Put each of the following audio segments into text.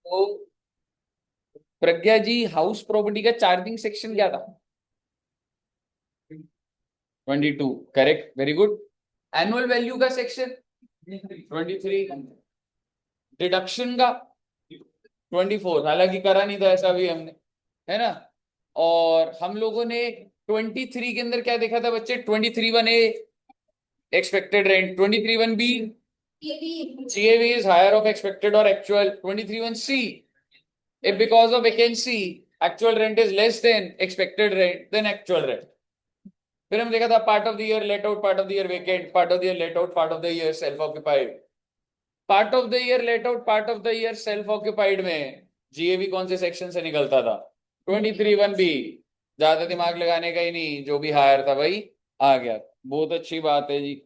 तो प्रज्ञा जी, house property का charging section क्या था? 22, correct, very good. Annual value का सेक्शन 23, डिडक्शन का 24, हालांकि करा नहीं था ऐसा भी हमने, है ना। और हम लोगों ने 23 के अंदर क्या देखा था बच्चे? 23(1)(a) expected rent, 23(1)(b) GAV is higher of expected or actual, 23(1)(c) if because of vacancy actual rent is less than expected rent then actual rent। फिर हम देखा था part of the year let out, part of the year vacant, part of the year let out, part of the year self occupied. Part of the year let out, part of the year self occupied में GAV कौन से section से निकलता था? 23(1)(b)। ज्यादा दिमाग लगाने का ही नहीं, जो भी हायर था भाई आ गया। बहुत अच्छी बात है जी।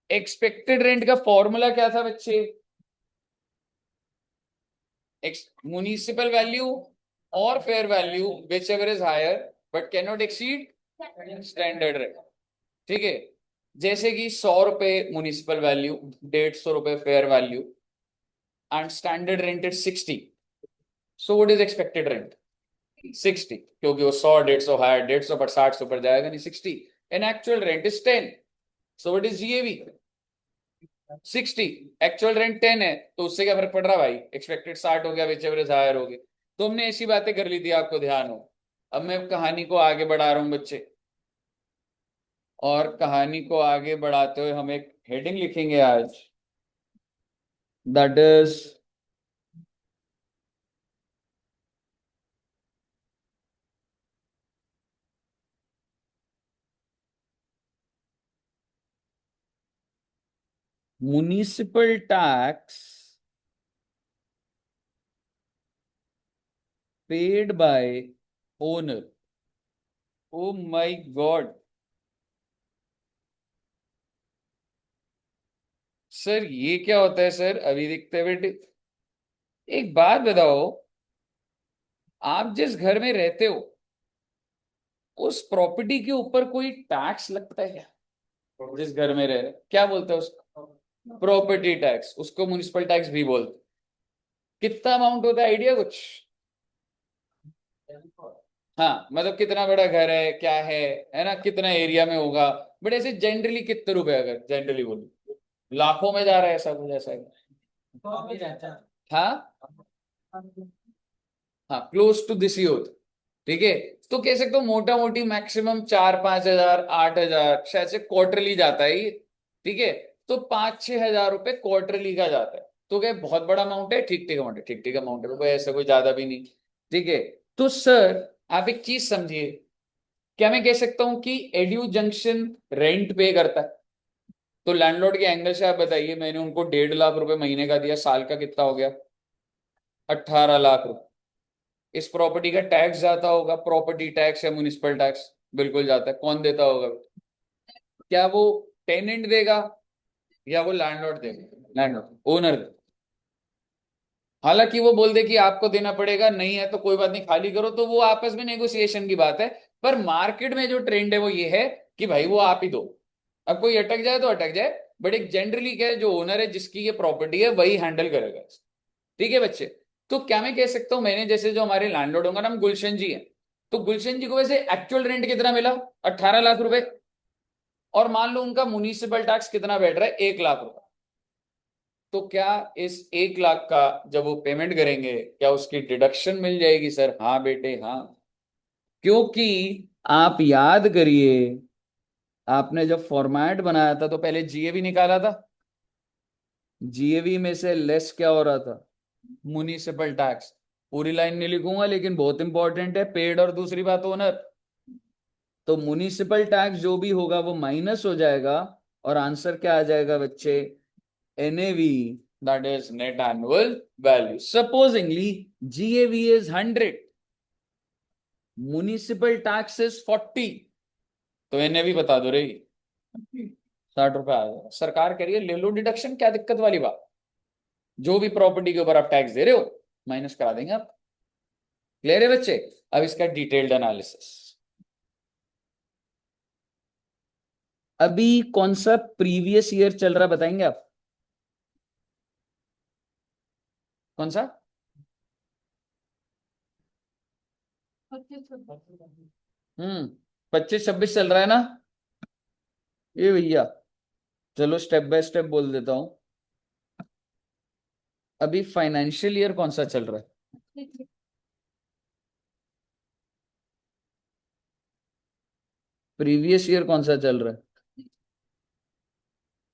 एक्सपेक्टेड रेंट का फॉर्मूला क्या था बच्चे? म्युनिसिपल वैल्यू और fair value whichever is higher but can not exceed standard rate. ठीक है, जैसे कि 100 रुपए म्युनिसिपल वैल्यू, 150 रुपए fair value, and standard rent is 60। So what is expected rent? 60, क्योंकि वो 100 150 हायर, 150 पर 60 से ऊपर जाएगा नहीं, 60। And actual rent is 10। So what is GAV? 60। Actual rent 10 है, तो उससे क्या फर्क पड़ रहा भाई? एक्सपेक्टेड 60 हो गया, विच एवर इज हायर हो गया। तो हमने ऐसी बातें कर ली थी, आपको ध्यान हो। अब मैं कहानी को आगे बढ़ा रहा हूं बच्चे, और कहानी को आगे बढ़ाते हुए हम एक हेडिंग लिखेंगे आज, that is municipal tax paid by owner. Oh my God sir, ये क्या होता है सर? अभी दिखते बेटे, एक बात बताओ, आप जिस घर में रहते हो उस प्रॉपर्टी के ऊपर कोई टैक्स लगता है क्या? जिस घर में रह रहे, क्या बोलते हैं उसको? प्रॉपर्टी टैक्स, उसको म्युनिसिपल टैक्स भी बोलते। कितना अमाउंट होता है, आइडिया कुछ? हाँ, मतलब कितना बड़ा घर है, क्या है ना, कितना एरिया में होगा। बट ऐसे जनरली कितने रुपए, अगर जनरली बोलो, लाखों में जा रहा है ऐसा कुछ, ऐसा है? हाँ हाँ, क्लोज टू दिस ही होता। ठीक है, तो कह सकते हो मोटा मोटी मैक्सिमम 4-5 हजार, 8 हजार शायद से क्वार्टरली जाता है ये। ठीक है, तो 5-6 हजार रुपए क्वार्टरली का जाता है। तो क्या बहुत बड़ा अमाउंट है? ठीक ठीक अमाउंट है, ठीक ठीक अमाउंट है कोई, ऐसा कोई ज्यादा भी नहीं। ठीक है, तो सर आप एक चीज समझिए, क्या मैं कह सकता हूं कि एड्यू जंक्शन रेंट पे करता है? तो लैंडलॉर्ड के एंगल से आप बताइए, मैंने उनको 1.5 लाख रुपए महीने का दिया, साल का कितना हो गया? 18 लाख रुपए। इस प्रॉपर्टी का टैक्स जाता होगा, प्रॉपर्टी टैक्स या म्युनिसिपल टैक्स? बिल्कुल जाता है। कौन देता होगा? क्या वो टेनेंट देगा या वो लैंडलॉर्ड देगा? लैंडलॉर्ड, ओनर देगा। हालांकि वो बोल दे कि आपको देना पड़ेगा, नहीं है तो कोई बात नहीं, खाली करो, तो वो आपस में नेगोशिएशन की बात है। पर मार्केट में जो ट्रेंड है वो ये है कि भाई वो आप ही दो। अब कोई अटक जाए तो अटक जाए, बट एक जनरली क्या है, जो ओनर है जिसकी ये प्रॉपर्टी है वही हैंडल करेगा। ठीक है बच्चे, तो क्या मैं कह सकता हूं, मैंने जैसे जो हमारे लैंडलॉर्ड होंगे नाम गुलशन जी है, तो गुलशन जी को वैसे एक्चुअल रेंट कितना मिला? 18 लाख रुपए। और मान लो उनका म्युनिसिपल टैक्स कितना बैठ रहा है? 1 लाख रुपए। तो क्या इस 1 लाख का जब वो पेमेंट करेंगे, क्या उसकी डिडक्शन मिल जाएगी? सर हाँ बेटे हाँ, क्योंकि आप याद करिए, आपने जब फॉर्मेट बनाया था तो पहले जीएवी निकाला था। जीएवी में से लेस क्या हो रहा था? Municipal tax. पूरी लाइन नहीं लिखूंगा लेकिन बहुत इंपॉर्टेंट है, पेड और दूसरी बात ओनर। तो म्युनिसिपल टैक्स जो भी होगा वो माइनस हो जाएगा, और आंसर क्या आ जाएगा बच्चे? NAV, that is net annual value. Supposedly GAV is 100, municipal tax is 40, तो एनएवी बता दो रे, 60 रुपए आ जाएगा। सरकार कह रही है ले लो डिडक्शन, क्या दिक्कत वाली बात? जो भी प्रॉपर्टी के ऊपर आप टैक्स दे रहे हो माइनस करा देंगे आप। क्लियर है बच्चे? अब इसका डिटेल्ड एनालिसिस। अभी कौन सा प्रीवियस ईयर चल रहा है बताएंगे आप? कौन सा? 25-26 चल रहा है ना ये भैया। चलो स्टेप बाय स्टेप बोल देता हूं। अभी फाइनेंशियल ईयर कौन सा चल रहा है? प्रीवियस ईयर कौन सा चल रहा है?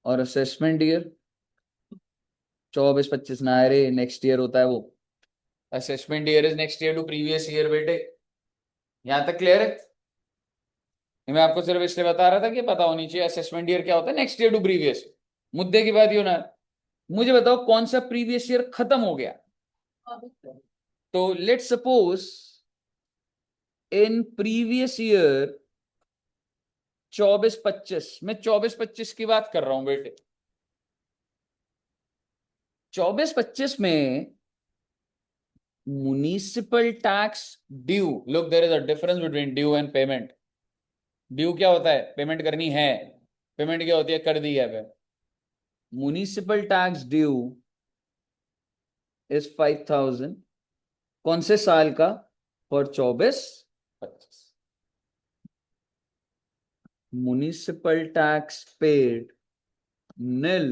और असेसमेंट ईयर 24-25 ना, अरे नेक्स्ट ईयर होता है वो। Assessment year is next year to previous year बेटे। यहां तक क्लियर है? मैं आपको सिर्फ इसलिए बता रहा था कि पता होनी चाहिए असेसमेंट ईयर क्या होता है, नेक्स्ट ईयर टू प्रीवियस। मुद्दे की बात ये होना। मुझे बताओ कौन सा प्रीवियस ईयर खत्म हो गया। तो let's suppose in previous year 24-25, मैं 24-25 की बात कर रहा हूं बेटे। 24-25 में municipal tax due, look there is a difference between due and payment. Due क्या होता है? पेमेंट करनी है। पेमेंट क्या होती है? कर दी है। Municipal tax due is 5,000। कौन से साल का? फॉर 24-25। म्युनिसिपल टैक्स पेड नील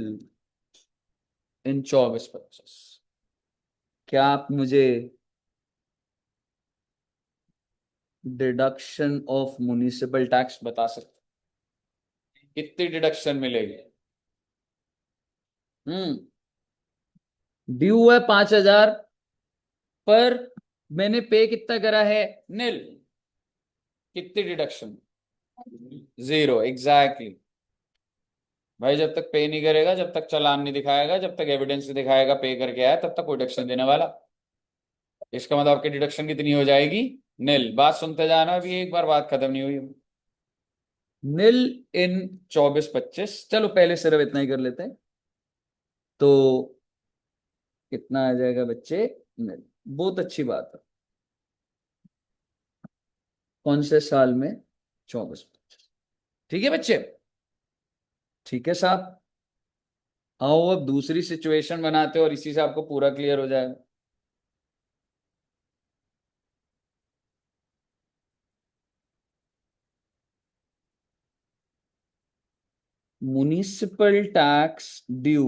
इन 24-25। क्या आप मुझे डिडक्शन ऑफ म्युनिसिपल टैक्स बता सकते? कितनी डिडक्शन मिलेगी? ड्यू है 5,000, पर मैंने पे कितना करा है? नील। कितनी डिडक्शन? Zero, exactly. भाई जब तक पे नहीं करेगा, जब तक चालान नहीं दिखाएगा, जब तक एविडेंस नहीं दिखाएगा पे करके आया, तब तक कोई डिडक्शन देने वाला। इसका मतलब आपकी डिडक्शन कितनी हो जाएगी? नील। बात सुनते जाना, अभी एक बार बात खत्म नहीं हुई। नील इन 24-25। चलो पहले सिर्फ इतना ही कर लेते हैं। तो कितना आ जाएगा बच्चे? नील। बहुत अच्छी बात है। कौन से साल में? 24-25। ठीक है बच्चे? ठीक है साहब। आओ अब दूसरी सिचुएशन बनाते हो और इसी से आपको पूरा क्लियर हो जाएगा। म्युनिसिपल टैक्स ड्यू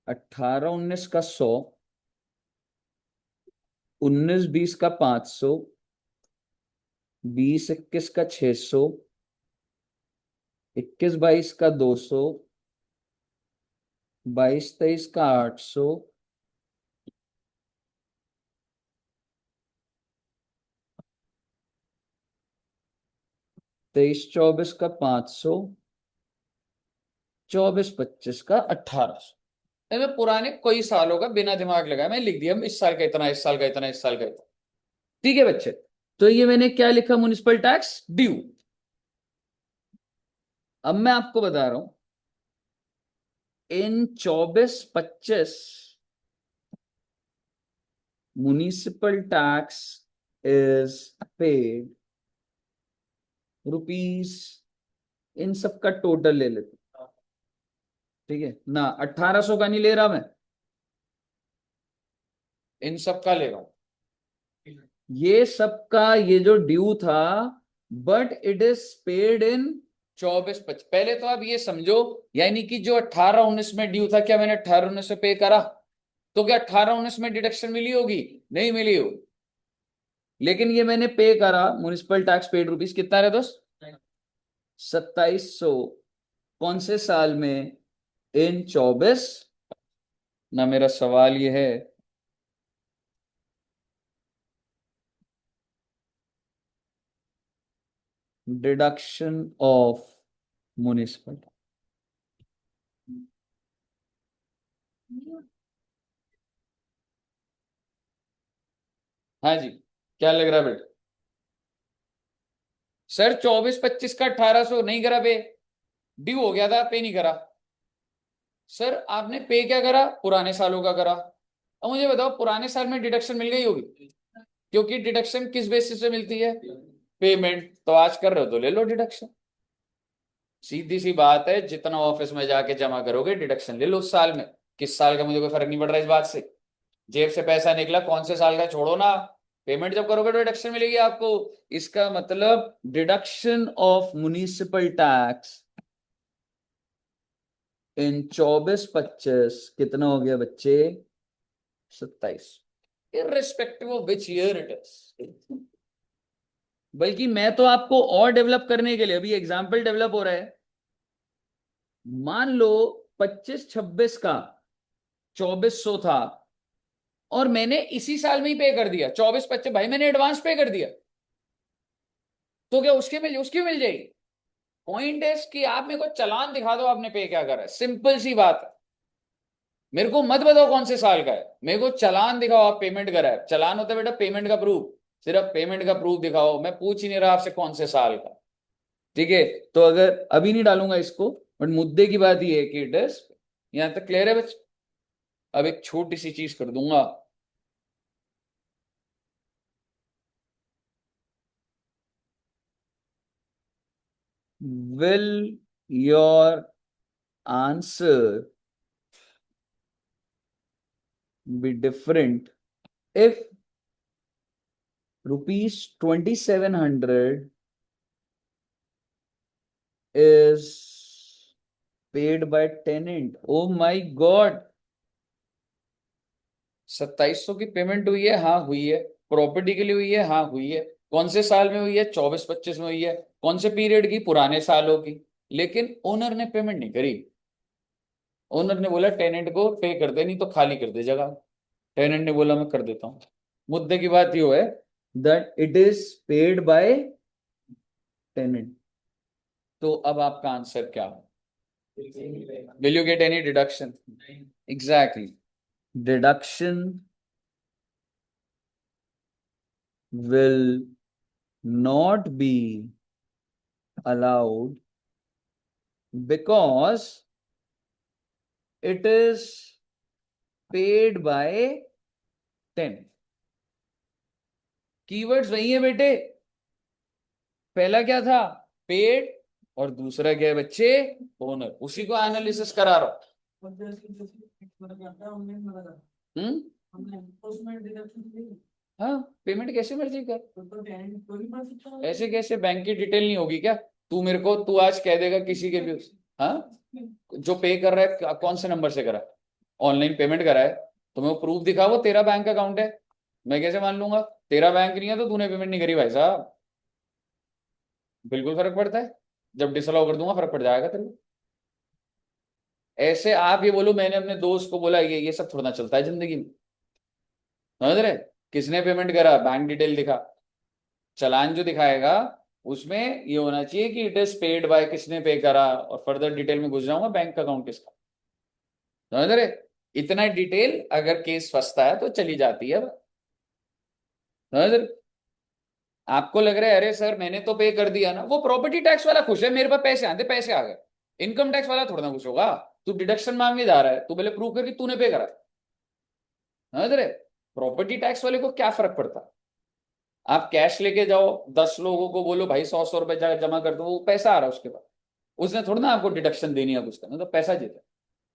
18-19 का 100, 19-20 का 500, 20-21 का 600, 21-22 का 200, 22-23 का 800, 23-24 का 500, 24-25 का 1,800। मैं पुराने कई सालों का बिना दिमाग लगाया मैं लिख दिया, इस साल का इतना, इस साल का इतना, इस साल का इतना। ठीक है बच्चे? तो ये मैंने क्या लिखा? Municipal tax due. अब मैं आपको बता रहा हूं, in 24-25 municipal tax is paid rupees, इन सब का टोटल ले लेते। ठीक है ना? 1,800 का नहीं ले रहा मैं, इन सब का ले रहा हूं। ये सबका ये जो ड्यू था, but it is paid in 24-25। पहले तो आप ये समझो, यानी कि जो 18-19 में ड्यू था, क्या मैंने 18-19 में पे करा? तो क्या 18-19 में डिडक्शन मिली होगी? नहीं मिली हो। लेकिन ये मैंने पे करा, म्युनिसिपल टैक्स पेड रुपीज कितना है दोस्त? 2,700। कौन से साल में? इन 24। ना मेरा सवाल ये है, डिडक्शन ऑफ म्युनिसिपल। हाँ जी, क्या लग रहा है बेटा? सर 24-25 का 1,800 नहीं करा पे, ड्यू हो गया था, पे नहीं करा। सर आपने पे क्या करा? पुराने सालों का करा। अब मुझे बताओ पुराने साल में डिडक्शन मिल गई होगी, क्योंकि डिडक्शन किस बेसिस पे मिलती है? पेमेंट। तो आज कर रहे हो तो ले लो डिडक्शन। सीधी सी बात है, जितना ऑफिस में जाके जमा करोगे डिडक्शन ले लो उस साल में। किस साल का मुझे कोई फर्क नहीं पड़ रहा इस बात से। जेब से पैसा निकला कौन से साल का छोड़ो ना, पेमेंट जब करोगे तो डिडक्शन मिलेगी आपको। इसका मतलब deduction of municipal tax in 24-25 कितना हो गया बच्चे? 27, irrespective of which year it is. बल्कि मैं तो आपको और डेवलप करने के लिए अभी एग्जाम्पल डेवलप हो रहा है। मान लो 25-26 का 2400 था और मैंने इसी साल में ही पे कर दिया 24-25, भाई मैंने एडवांस पे कर दिया, तो क्या उसकी मिल जाएगी? पॉइंट है कि आप मेरे को चालान दिखा दो आपने पे क्या करा है, सिंपल सी बात है। मेरे को मत बताओ कौन से साल का है, मेरे को चालान दिखाओ आप पेमेंट करा है। चालान होता है बेटा पेमेंट का प्रूफ, सिर्फ पेमेंट का प्रूफ दिखाओ, मैं पूछ ही नहीं रहा आपसे कौन से साल का। ठीक है, तो अगर अभी नहीं डालूंगा इसको, बट मुद्दे की बात ये है कि इट इज, यहां तक क्लियर है बच्चे? अब एक छोटी सी चीज कर दूंगा। Will your answer be different if ₹2700 is paid by tenant? Oh my God, 2700 की पेमेंट हुई है, हाँ हुई है। प्रॉपर्टी के लिए हुई है, हाँ हुई है। कौन से साल में हुई है? 24-25 में हुई है। कौन से पीरियड की? पुराने सालों की। लेकिन ओनर ने पेमेंट नहीं करी। ओनर ने बोला टेनेंट को पे कर दे, नहीं तो खाली कर दे जगह। टेनेंट ने बोला मैं कर देता हूं। मुद्दे की बात ये है that it is paid by tenant. तो अब आपका आंसर क्या है? Will you get any deduction? Exactly, deduction will not be allowed because it is paid by 10। Keywords वही है बेटे। पहला क्या था? पेड, और दूसरा क्या है बच्चे? ओनर। उसी को एनालिसिस करा रहा हूं। हाँ, पेमेंट कैसे मर्जी कर, ऐसे कैसे? बैंक की डिटेल नहीं होगी क्या? तू मेरे को, तू आज कह देगा किसी के भी, हाँ, जो पे कर रहा है कौन से नंबर से करा? ऑनलाइन पेमेंट करा है, तो मैं वो प्रूफ दिखा, वो तेरा बैंक अकाउंट है। मैं कैसे मान लूंगा? तेरा बैंक नहीं है तो तूने पेमेंट नहीं करी भाई साहब। बिल्कुल फर्क पड़ता है, जब डिसअलाउ कर दूंगा फर्क पड़ जाएगा तेरे को। ऐसे आप ये बोलो मैंने अपने दोस्त को बोला, ये सब थोड़ा ना चलता है जिंदगी में। समझ रहे? किसने पेमेंट करा, बैंक डिटेल दिखा। चालान जो दिखाएगा उसमें ये होना चाहिए कि इट इज पेड बाय, किसने पे करा, और फर्दर डिटेल में घुस जाऊंगा बैंक अकाउंट किसका। समझ रहे? इतना डिटेल अगर केस फंसता है तो चली जाती है। समझ रहे? आपको लग रहा है अरे सर मैंने तो पे कर दिया ना, वो प्रॉपर्टी टैक्स वाला खुश है मेरे पास पैसे आते, पैसे आ गए। इनकम टैक्स वाला थोड़ा ना खुश होगा। तू डिडक्शन मांगने जा रहा है, तू पहले प्रूव कर कि तूने पे करा। समझ रहे? प्रॉपर्टी टैक्स वाले को क्या फर्क पड़ता? आप कैश लेके जाओ, 10 लोगों को बोलो भाई 100-100 रुपए जमा कर दो, वो पैसा आ रहा है उसके पास। उसने थोड़ा ना आपको डिडक्शन देनी है कुछ करना, तो पैसा जीता।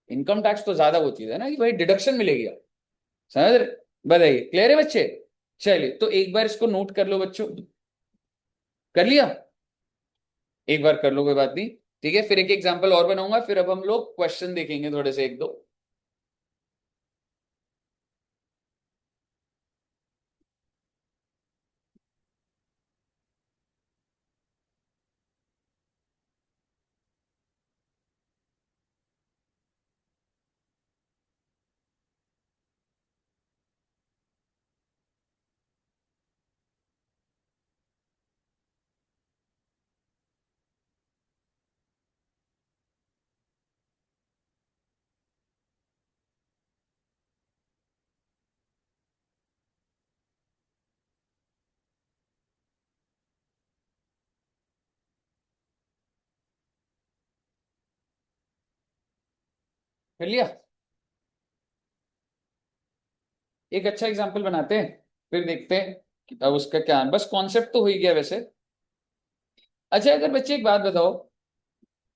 इनकम टैक्स तो ज्यादा वो चीज है ना कि भाई डिडक्शन मिलेगी आप। समझ रहे? बताइए, क्लियर है बच्चे? चलिए तो एक बार इसको नोट कर लो बच्चों। कर लिया? एक बार कर लो, कोई बात नहीं। ठीक है, फिर एक एग्जांपल और बनाऊंगा, फिर अब हम लोग क्वेश्चन देखेंगे थोड़े से एक दो। कर लिया? एक अच्छा एग्जांपल बनाते हैं, फिर देखते हैं कि अब उसका क्या है। बस कॉन्सेप्ट तो हो ही गया वैसे। अच्छा, अगर बच्चे एक बात बताओ,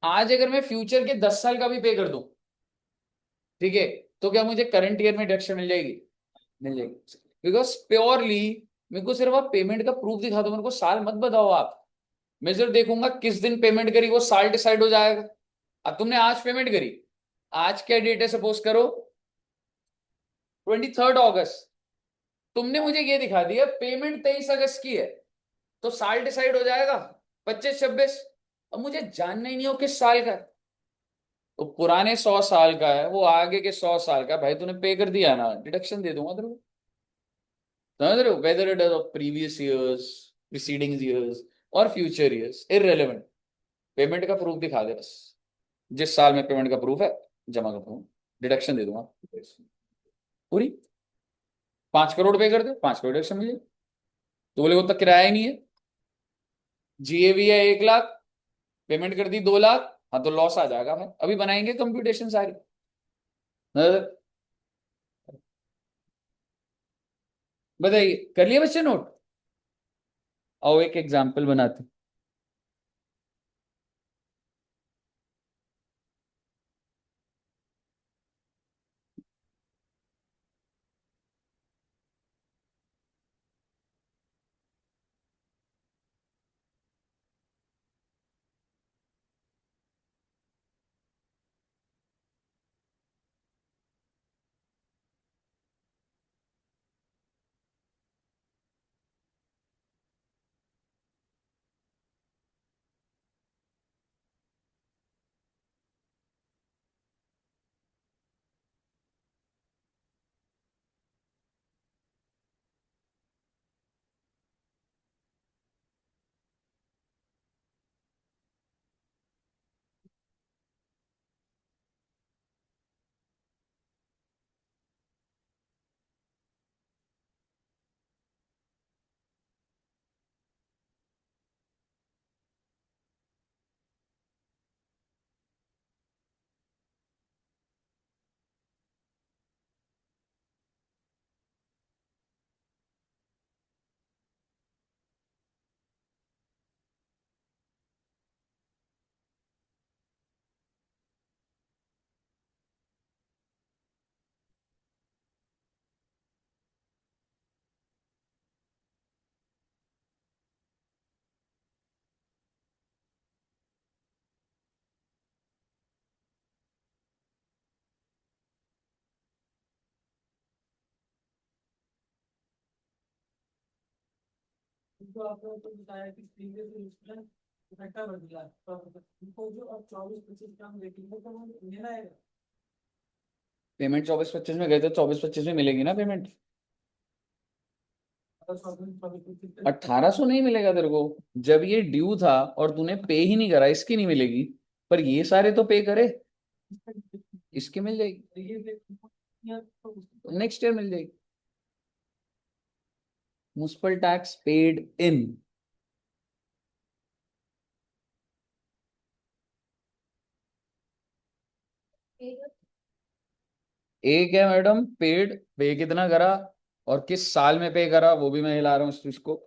आज अगर मैं फ्यूचर के 10 साल का भी पे कर दूं, ठीक है, तो क्या मुझे करंट ईयर में डिडक्शन मिल जाएगी? मिल जाएगी, बिकॉज प्योरली मेरे को सिर्फ आप पेमेंट का प्रूफ दिखा दो, मेरे को साल मत बताओ आप। मैं सिर्फ देखूंगा किस दिन पेमेंट करी, वो साल डिसाइड हो जाएगा। अब तुमने आज पेमेंट करी, आज क्या डेट है सपोज करो 23 अगस्त, तुमने मुझे ये दिखा दिया पेमेंट 23 अगस्त की है, तो साल डिसाइड हो जाएगा 25 26। अब मुझे जानना ही नहीं हो किस साल का है। तो पुराने 100 साल का है, वो आगे के 100 साल का है, भाई तूने पे कर दिया ना, डिडक्शन दे दूंगा तेरे को। समझ रहे हो? Whether it is of previous years, preceding years और फ्यूचर ईयर्स, इररेलेवेंट। पेमेंट का प्रूफ दिखा दे बस, जिस साल में पेमेंट का प्रूफ है जमा कर दूंगा, डिडक्शन दे दूंगा पूरी। 5 करोड़ पे कर दे, 5 करोड़ डिडक्शन मिल जाए। तो बोले वो तक किराया ही नहीं है, जीएवी है 1 लाख, पेमेंट कर दी 2 लाख, हाँ तो लॉस आ जाएगा। मैं अभी बनाएंगे कंप्यूटेशन सारी। बताइए, कर लिया बच्चे नोट? आओ एक एग्जाम्पल बनाते हैं। तो आपने तो बताया कि प्रीवियस इंस्टेंट इकट्ठा कर दिया तो उनको जो अब 24 25 का हम रेटिंग है तो वो लेना है। पेमेंट 24 25 में गए थे, 24 25 में मिलेगी ना पेमेंट। अगर 24 25 1800 नहीं मिलेगा तेरे को, जब ये ड्यू था और तूने पे ही नहीं करा, इसकी नहीं मिलेगी। पर ये सारे तो पे करे, इसकी मिल जाएगी, नेक्स्ट ईयर मिल जाएगी। म्युनिसिपल टैक्स पेड इन, एक है मैडम पेड, पे कितना करा और किस साल में पे करा, वो भी मैं हिला रहा हूँ इस चीज को।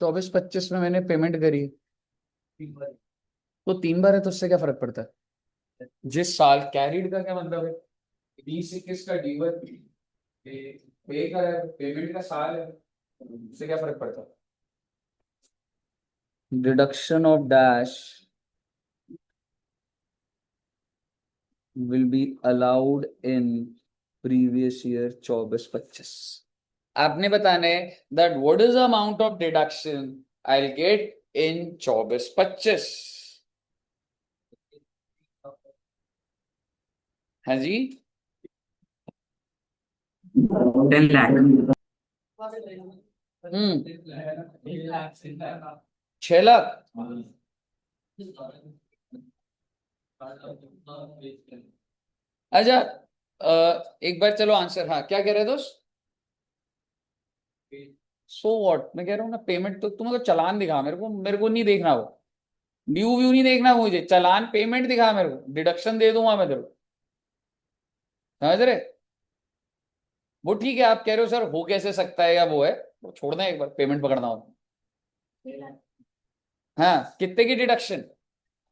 चौबीस पच्चीस में मैंने पेमेंट करी है, तो 3 बार है, तो उससे क्या फर्क पड़ता है? जिस साल कैरिड का क्या मतलब है, 20 21 का डीवर पे का है, पेमेंट का साल है, उससे क्या फर्क पड़ता है? Deduction of dash will be allowed in previous year 24 25। आपने बताने that what is the amount of deduction I'll get in 24-25। हाँ जी, 10 लाख। 6 लाख। अच्छा, एक बार चलो आंसर, हाँ क्या कह रहे दोस्त? सो व्हाट, मैं कह रहा हूँ ना, पेमेंट तो तुम तो चालान दिखा मेरे को नहीं देखना वो, ड्यू व्यू नहीं देखना मुझे, चालान पेमेंट दिखा मेरे को, डिडक्शन दे दूंगा मैं तेरे को, समझ रहे? वो ठीक है, आप कह रहे हो सर हो कैसे सकता है या वो है, वो छोड़ना है, एक बार पेमेंट पकड़ना हो। हाँ, कितने की डिडक्शन?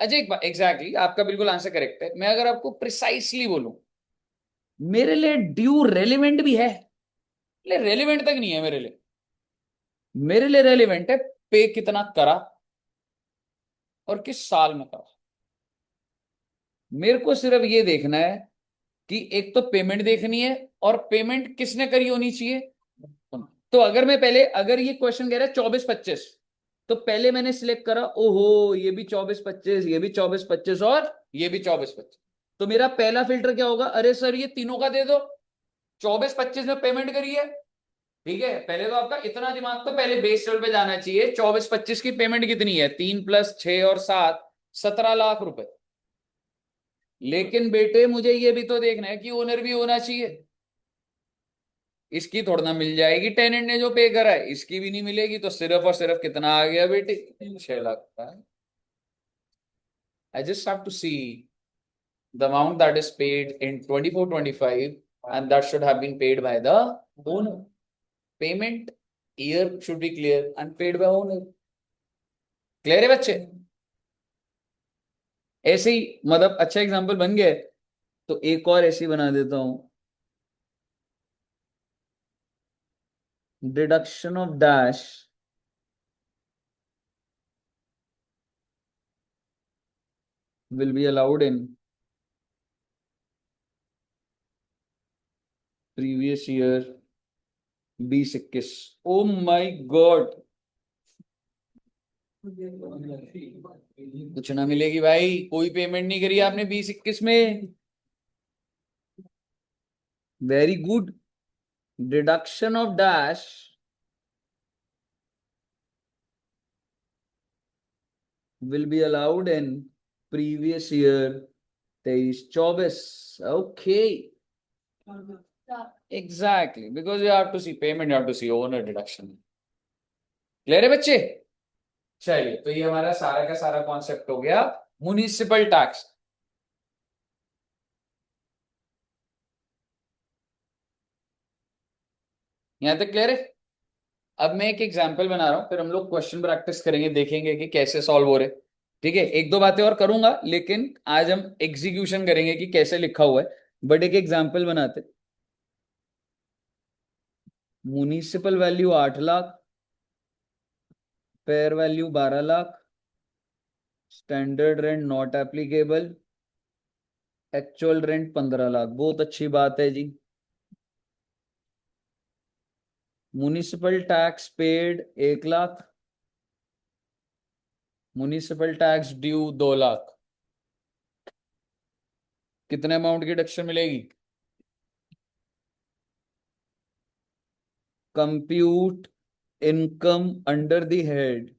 अच्छा एक बार, एग्जैक्टली आपका बिल्कुल आंसर करेक्ट है, मैं अगर आपको प्रिसाइसली बोलूं, मेरे लिए ड्यू रेलिवेंट भी है, रेलिवेंट तक नहीं है मेरे लिए, मेरे लिए रेलिवेंट है पे कितना करा और किस साल में करा। मेरे को सिर्फ ये देखना है कि एक तो पेमेंट देखनी है, और पेमेंट किसने करी होनी चाहिए। तो अगर मैं पहले, अगर ये क्वेश्चन कह रहा है 24-25, तो पहले मैंने सिलेक्ट करा, ओहो ये भी 24-25, ये भी 24-25 और ये भी 24-25, तो मेरा पहला फिल्टर क्या होगा, अरे सर ये तीनों का दे दो, 24-25 में पेमेंट करी है। ठीक है, पहले तो आपका इतना दिमाग तो पहले बेस लेवल पे जाना चाहिए, 24-25 की पेमेंट कितनी है, 3 + 6 और 7, 17 लाख रुपए। लेकिन बेटे मुझे ये भी तो देखना है कि ओनर भी होना चाहिए, इसकी थोड़ा ना मिल जाएगी, टेनेंट ने जो पे करा है इसकी भी नहीं मिलेगी, तो सिर्फ और सिर्फ कितना आ गया बेटे, 6 लाख का। I just have to see the amount that is paid in 24-25, and that should have been paid by the owner. Payment year should be clear and paid by owner. Clear है बच्चे? ऐसे ही मतलब अच्छा एग्जांपल बन गया है, तो एक और ऐसी बना देता हूं, deduction of dash will be allowed in previous year 20-21। Oh my God, कुछ ना मिलेगी भाई, कोई पेमेंट नहीं करी आपने 20-21 में। Very good, deduction of dash will be allowed in previous year 23-24। Okay, exactly, because you have to see payment, you have to see owner deduction. Clear है बच्चे? चलिए, तो ये हमारा सारा का सारा कॉन्सेप्ट हो गया म्युनिसिपल टैक्स। यहां तक क्लियर है? अब मैं एक एग्जांपल बना रहा हूं, फिर हम लोग क्वेश्चन प्रैक्टिस करेंगे, देखेंगे कि कैसे सॉल्व हो रहे। ठीक है, एक दो बातें और करूंगा, लेकिन आज हम एग्जीक्यूशन करेंगे कि कैसे लिखा हुआ है। बट एक एग्जांपल बनाते, municipal value 8 lakh, fair value 12 lakh, standard rent not applicable, actual rent 15 lakh. बहुत अच्छी बात है जी। Municipal tax paid 1 lakh, municipal tax due 2 lakh. कितने अमाउंट की डिडक्शन मिलेगी? Compute income under the head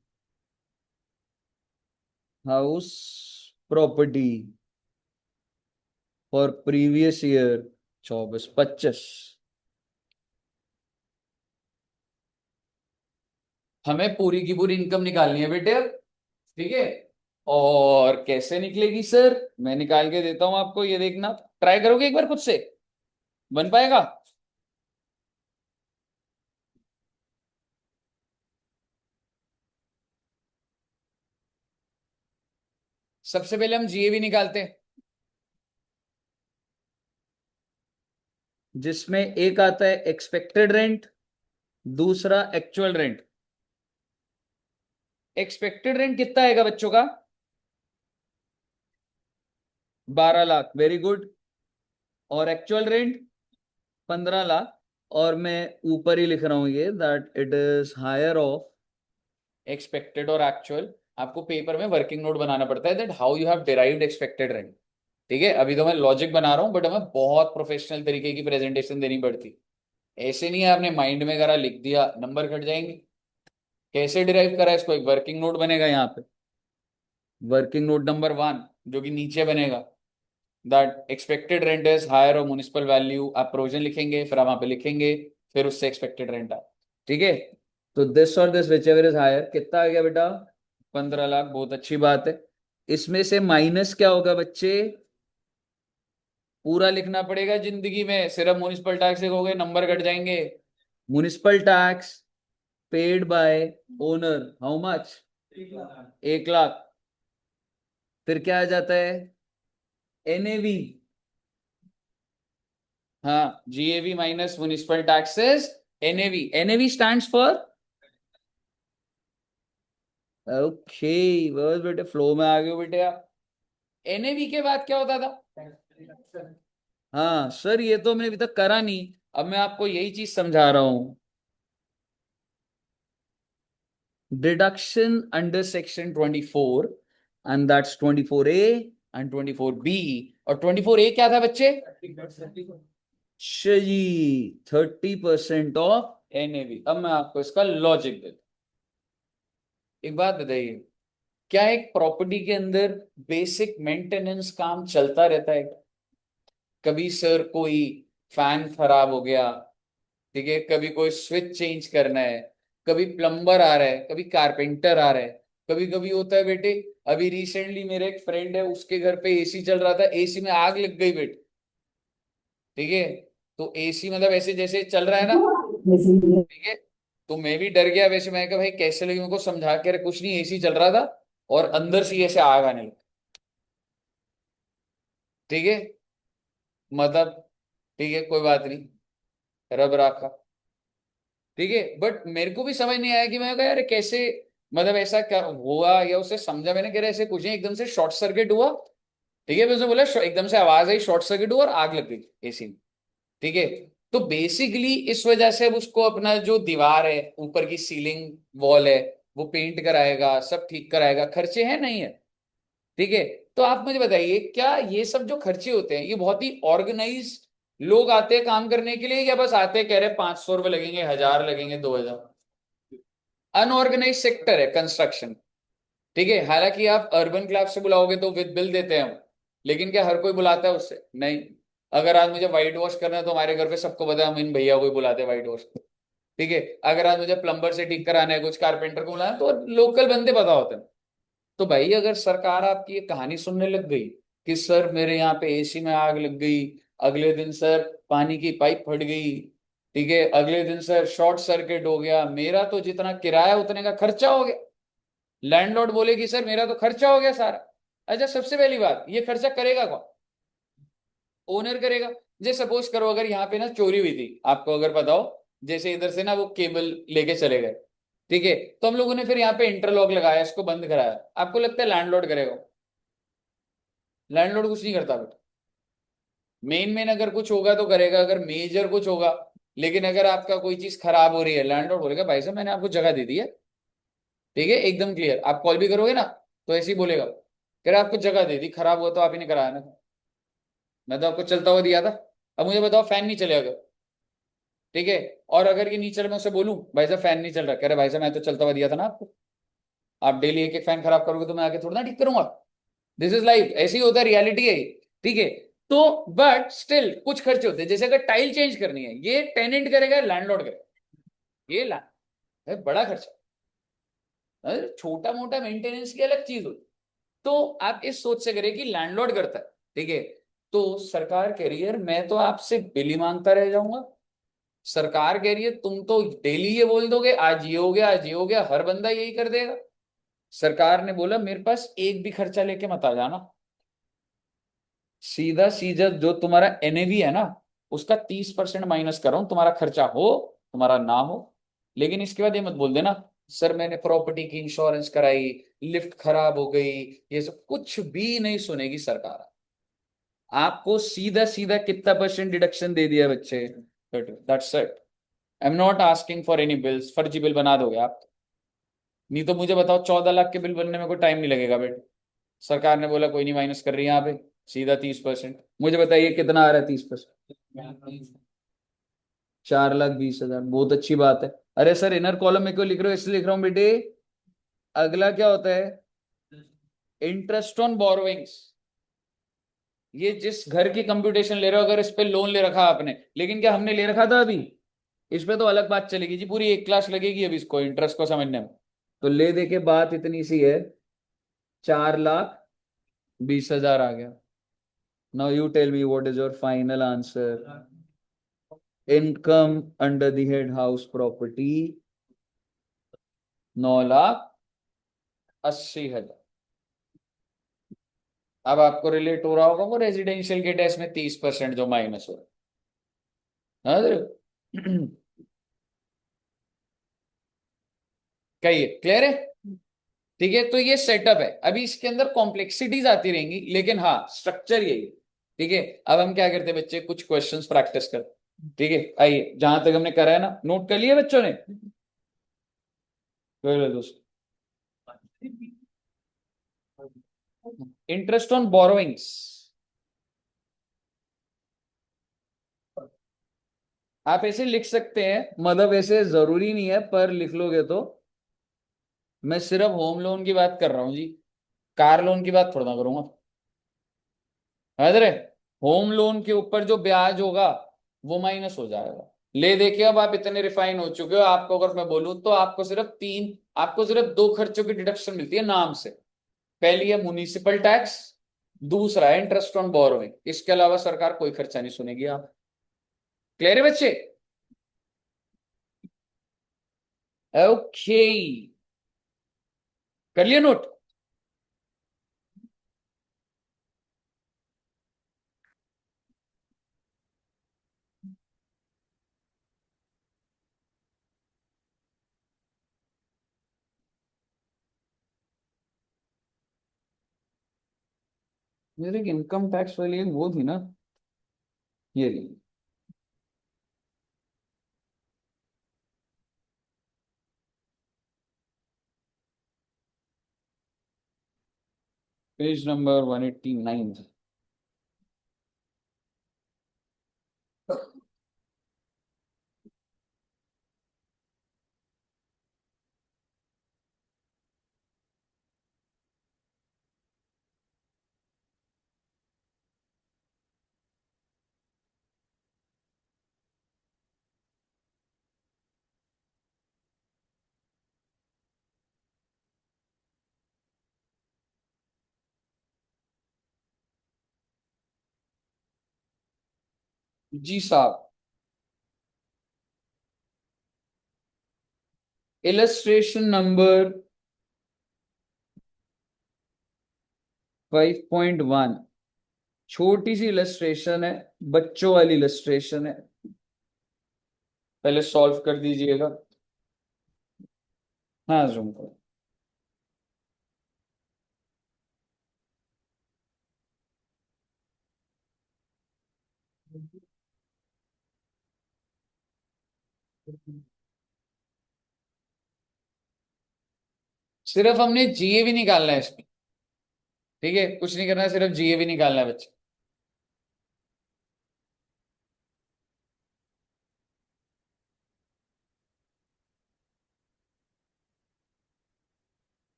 house property for previous year 24-25। हमें पूरी की पूरी इनकम निकालनी है बेटे, ठीक है। और कैसे निकलेगी सर, मैं निकाल के देता हूं आपको, ये देखना, ट्राई करोगे एक बार खुद से, बन पाएगा? सबसे पहले हम जीएवी निकालते हैं, जिसमें एक आता है एक्सपेक्टेड रेंट, दूसरा एक्चुअल रेंट। एक्सपेक्टेड रेंट कितना आएगा बच्चों का? 12 लाख, वेरी गुड। और एक्चुअल रेंट 15 लाख। और मैं ऊपर ही लिख रहा हूं ये, that it is higher of expected और एक्चुअल, आपको पेपर में वर्किंग नोट बनाना पड़ता है that how you have derived expected rent. ठीक है, अभी तो मैं लॉजिक बना रहा हूँ, बट हमें बहुत प्रोफेशनल तरीके की प्रेजेंटेशन देनी पड़ती। ऐसे नहीं है आपने माइंड में करा लिख दिया नंबर कट जाएंगे। कैसे डिराइव करा इसको, एक वर्किंग नोट बनेगा यहाँ पे, वर्किंग नोट नंबर 1 जो कि नीचे बनेगा, that expected rent is higher और म्युनिसिपल वैल्यू, आप प्रोविजन लिखेंगे, फिर आप वहां पे लिखेंगे, फिर उससे एक्सपेक्टेड रेंट आ। ठीक है, तो दिस और this whichever is higher, कितना आ गया बेटा, 15 लाख, बहुत अच्छी बात है। इसमें से माइनस क्या होगा बच्चे, पूरा लिखना पड़ेगा जिंदगी में, सिर्फ म्युनिसिपल टैक्स लिखोगे नंबर कट जाएंगे। Municipal tax paid by owner how much, 1 lakh. फिर क्या आ जाता है, एनएवी, हाँ, GAV minus municipal taxes, NAV, NAV stands for, okay, बस बेटे फ्लो में आ गए हो बेटे आप। एनएवी के बाद क्या होता था, हाँ सर ये तो मैंने अभी तक करा नहीं, अब मैं आपको यही चीज समझा रहा हूं। Deduction under section 24, and that's 24A and 24B। और 24A क्या था बच्चे, जी 30% ऑफ एनएवी। अब मैं आपको इसका लॉजिक देता हूं। एक बात बताइए, क्या एक प्रॉपर्टी के अंदर बेसिक मेंटेनेंस काम चलता रहता है? कभी सर कोई फैन खराब हो गया, ठीक है, कभी कोई स्विच चेंज करना है, कभी प्लम्बर आ रहा है, कभी कारपेंटर आ रहा है, कभी कभी होता है बेटे। अभी रिसेंटली मेरे एक फ्रेंड है, उसके घर पे एसी चल रहा था, एसी में आग लग गई बेटे। ठीक है, तो एसी मतलब ऐसे जैसे चल रहा है ना, ठीक है, तो मैं भी डर गया। वैसे मैं कहा भाई कैसे लगी, मेरे को समझा के, अरे कुछ नहीं एसी चल रहा था और अंदर से ही ऐसे आग आने लगी। ठीक है, मतलब, ठीक है कोई बात नहीं, रब राखा। ठीक है, बट मेरे को भी समझ नहीं आया कि मैं कहा यार कैसे, मतलब ऐसा क्या हुआ, या उसे समझा मैंने, कह रहा ऐसे कुछ नहीं, एकदम से शॉर्ट सर्किट हुआ। ठीक है, फिर उसने बोला एकदम से आवाज आई, शॉर्ट सर्किट हुआ और आग लग गई एसी में। ठीक है, तो बेसिकली इस वजह से अब उसको अपना जो दीवार है, ऊपर की सीलिंग वॉल है, वो पेंट कराएगा, सब ठीक कराएगा, खर्चे हैं नहीं है। ठीक है, तो आप मुझे बताइए, क्या ये सब जो खर्चे होते हैं ये बहुत ही ऑर्गेनाइज लोग आते हैं काम करने के लिए, या बस आते हैं कह रहे 500 रुपए लगेंगे, 1000 लगेंगे, 2000? अनऑर्गेनाइज सेक्टर है कंस्ट्रक्शन। ठीक है, हालांकि आप अर्बन क्लास से बुलाओगे तो विद बिल देते हैं हम, लेकिन क्या हर कोई बुलाता है उससे, नहीं। अगर आज मुझे व्हाइट वॉश करना है तो हमारे घर पे सबको पता है, हम इन भैया को ही बुलाते हैं व्हाइट वॉश। ठीक है, अगर आज मुझे प्लम्बर से ठीक कराना है, कुछ कारपेंटर को बुलाना है, तो लोकल बंदे पता होते हैं। तो भाई अगर सरकार आपकी ये कहानी सुनने लग गई कि सर मेरे यहाँ पे एसी में आग लग गई, अगले दिन सर पानी की पाइप फट गई, ठीक है, अगले दिन सर शॉर्ट सर्किट हो गया, मेरा तो जितना किराया उतने का खर्चा हो गया, लैंडलॉर्ड बोलेगी सर मेरा तो खर्चा हो गया सारा। अच्छा, सबसे पहली बात, ये खर्चा करेगा कौन, ओनर करेगा। जैसे सपोज करो अगर यहाँ पे ना चोरी हुई थी, आपको अगर पता हो, जैसे इधर से ना वो केबल लेके चले गए, ठीक है, तो हम लोगों ने फिर यहाँ पे इंटरलॉक लगाया, इसको बंद कराया, आपको लगता है लैंडलॉर्ड करेगा? लैंडलॉर्ड कुछ नहीं करता बेटा। मेन मेन अगर कुछ होगा तो करेगा, अगर मेजर कुछ होगा, लेकिन अगर आपका कोई चीज खराब हो रही है, लैंडलॉर्ड बोलेगा भाई साहब मैंने आपको जगह दे दी है, ठीक है, एकदम क्लियर। आप कॉल भी करोगे ना तो ऐसे ही बोलेगा, कह रहा आपको जगह दे दी, खराब हुआ तो आप ही ने कराया ना, मैं तो आपको चलता हुआ दिया था। अब मुझे बताओ फैन नहीं चलेगा, ठीक है, और अगर ये नहीं चल, मैं उसे बोलूं भाई साहब फैन नहीं चल रहा, कह रहे भाई साहब मैं तो चलता हुआ दिया था ना आपको, आप डेली एक एक फैन खराब करोगे तो मैं आके थोड़ा ना ठीक करूंगा। दिस इज लाइफ, ऐसी होता है, रियलिटी है ये। ठीक है, तो बट स्टिल कुछ खर्चे होते हैं, जैसे अगर टाइल चेंज करनी है, ये टेनेंट करेगा लैंडलॉर्ड करेगा, ये बड़ा खर्चा। छोटा मोटा मेंटेनेंस की अलग चीज होती, तो आप इस सोच से करें कि लैंडलॉर्ड करता है। ठीक है, तो सरकार कह रही है मैं तो आपसे बिल ही मांगता रह जाऊंगा। सरकार कह रही है तुम तो डेली ये बोल दोगे आज ये हो गया, आज ये हो गया, हर बंदा यही कर देगा। सरकार ने बोला मेरे पास एक भी खर्चा लेके मत आ जाना, सीधा सीधा जो तुम्हारा एनएवी है ना, उसका 30% माइनस कर रहा हूं, तुम्हारा खर्चा हो तुम्हारा ना हो। लेकिन इसके बाद ये मत बोल देना सर मैंने प्रॉपर्टी की इंश्योरेंस कराई, लिफ्ट खराब हो गई, ये सब कुछ भी नहीं सुनेगी सरकार। आपको सीधा सीधा कितना परसेंट डिडक्शन दे दिया बच्चे, that's it. I am not asking for any bills, फर्जी बिल बना दोगे आप, नहीं तो मुझे बताओ, 14 लाख के बिल बनने में कोई टाइम नहीं लगेगा बेटा। सरकार ने बोला कोई नहीं माइनस कर रही है यहाँ पे, सीधा 30%। मुझे बताइए कितना आ रहा है 30%? 4,20,000, बहुत अच्छी बात है। अरे सर इनर कॉलम में क्यों लिख रहे हो? इसलिए लिख रहा हूँ बेटे, अगला क्या होता है? Interest on borrowings. ये जिस घर की कंप्यूटेशन ले रहे हो, अगर इस पे लोन ले रखा आपने, लेकिन क्या हमने ले रखा था अभी? इस पे तो अलग बात चलेगी जी, पूरी एक क्लास लगेगी अभी इसको इंटरेस्ट को समझने में। तो ले दे के बात इतनी सी है, 4,20,000 आ गया। Now you tell me what is your final answer? Income under the head house property 9,80,000। अब आपको रिलेट हो रहा होगा वो रेजिडेंशियल के टेस्ट में 30% जो माइनस हो रहा है। कहिए क्लियर है? ठीक है, तो ये सेटअप है। अभी इसके अंदर कॉम्प्लेक्सिटीज आती रहेंगी, लेकिन हाँ स्ट्रक्चर यही है। ठीक है, अब हम क्या करते हैं बच्चे, कुछ क्वेश्चंस प्रैक्टिस कर। ठीक है, आइए, जहां तक हमने करा है ना, नोट कर लिए बच्चों ने? कर लो दोस्त। इंटरेस्ट ऑन बोरोइंग्स, आप ऐसे लिख सकते हैं, मतलब ऐसे जरूरी नहीं है, पर लिख लोगे तो। मैं सिर्फ होम लोन की बात कर रहा हूं जी, कार लोन की बात थोड़ा ना करूंगा। है होम लोन के ऊपर जो ब्याज होगा वो माइनस हो जाएगा। ले देखिए, अब आप इतने रिफाइन हो चुके हो, आपको अगर मैं बोलूं तो आपको सिर्फ दो खर्चों की डिडक्शन मिलती है नाम से। पहली है म्युनिसिपल टैक्स, दूसरा है इंटरेस्ट ऑन बोरोइंग। इसके अलावा सरकार कोई खर्चा नहीं सुनेगी। आप क्लियर है बच्चे? ओके, कर लिया नोट? मेरे इनकम टैक्स वाली एक वो थी ना, ये रही। Page number 189। जी साहब, इलस्ट्रेशन नंबर 5.1, छोटी सी इलस्ट्रेशन है, बच्चों वाली इलस्ट्रेशन है। पहले सॉल्व कर दीजिएगा। हाँ जूम करो। सिर्फ हमने जीए भी निकालना है इसमें। ठीक है, कुछ नहीं करना है, सिर्फ जीए भी निकालना है बच्चे।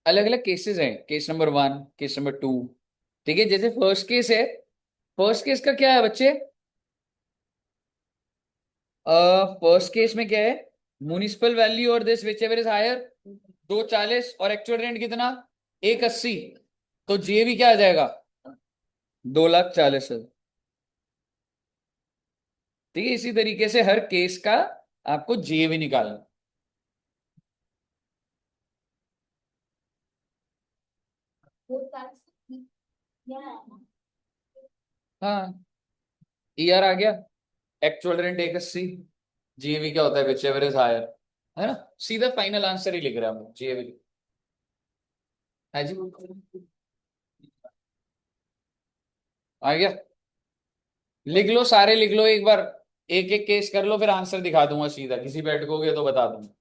अलग अलग केसेस हैं, केस नंबर 1, केस नंबर 2। ठीक है, जैसे फर्स्ट केस है, फर्स्ट केस का क्या है बच्चे? फर्स्ट केस में क्या है? म्युनिसिपल वैल्यू और this whichever is higher, 240, और एक्चुअल रेंट कितना? 180। तो जीए भी क्या आ जाएगा? 2,40,000। ठीक है, इसी तरीके से हर केस का आपको जीए भी निकालना। हाँ, ईयर आ गया, एक्चुअल रेंट 180, जीए भी क्या होता है? Whichever is higher. है ना, सीधा फाइनल आंसर ही लिख रहा हूँ जी भी। है जी, आ गया। लिख लो, सारे लिख लो एक बार, एक एक केस कर लो, फिर आंसर दिखा दूंगा सीधा, किसी पे अटकोगे तो बता दूंगा।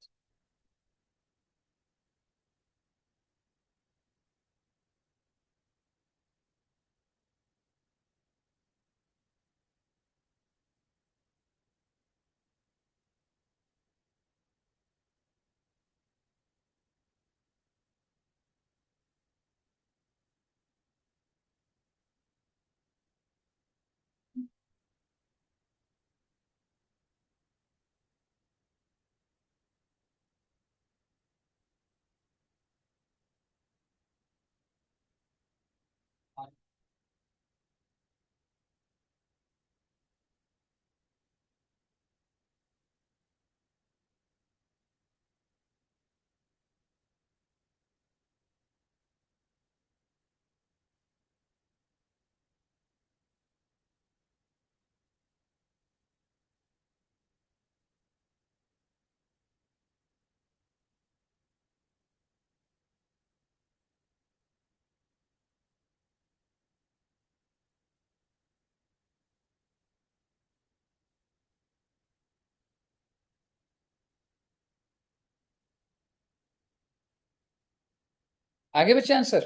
आगे बच्चे आंसर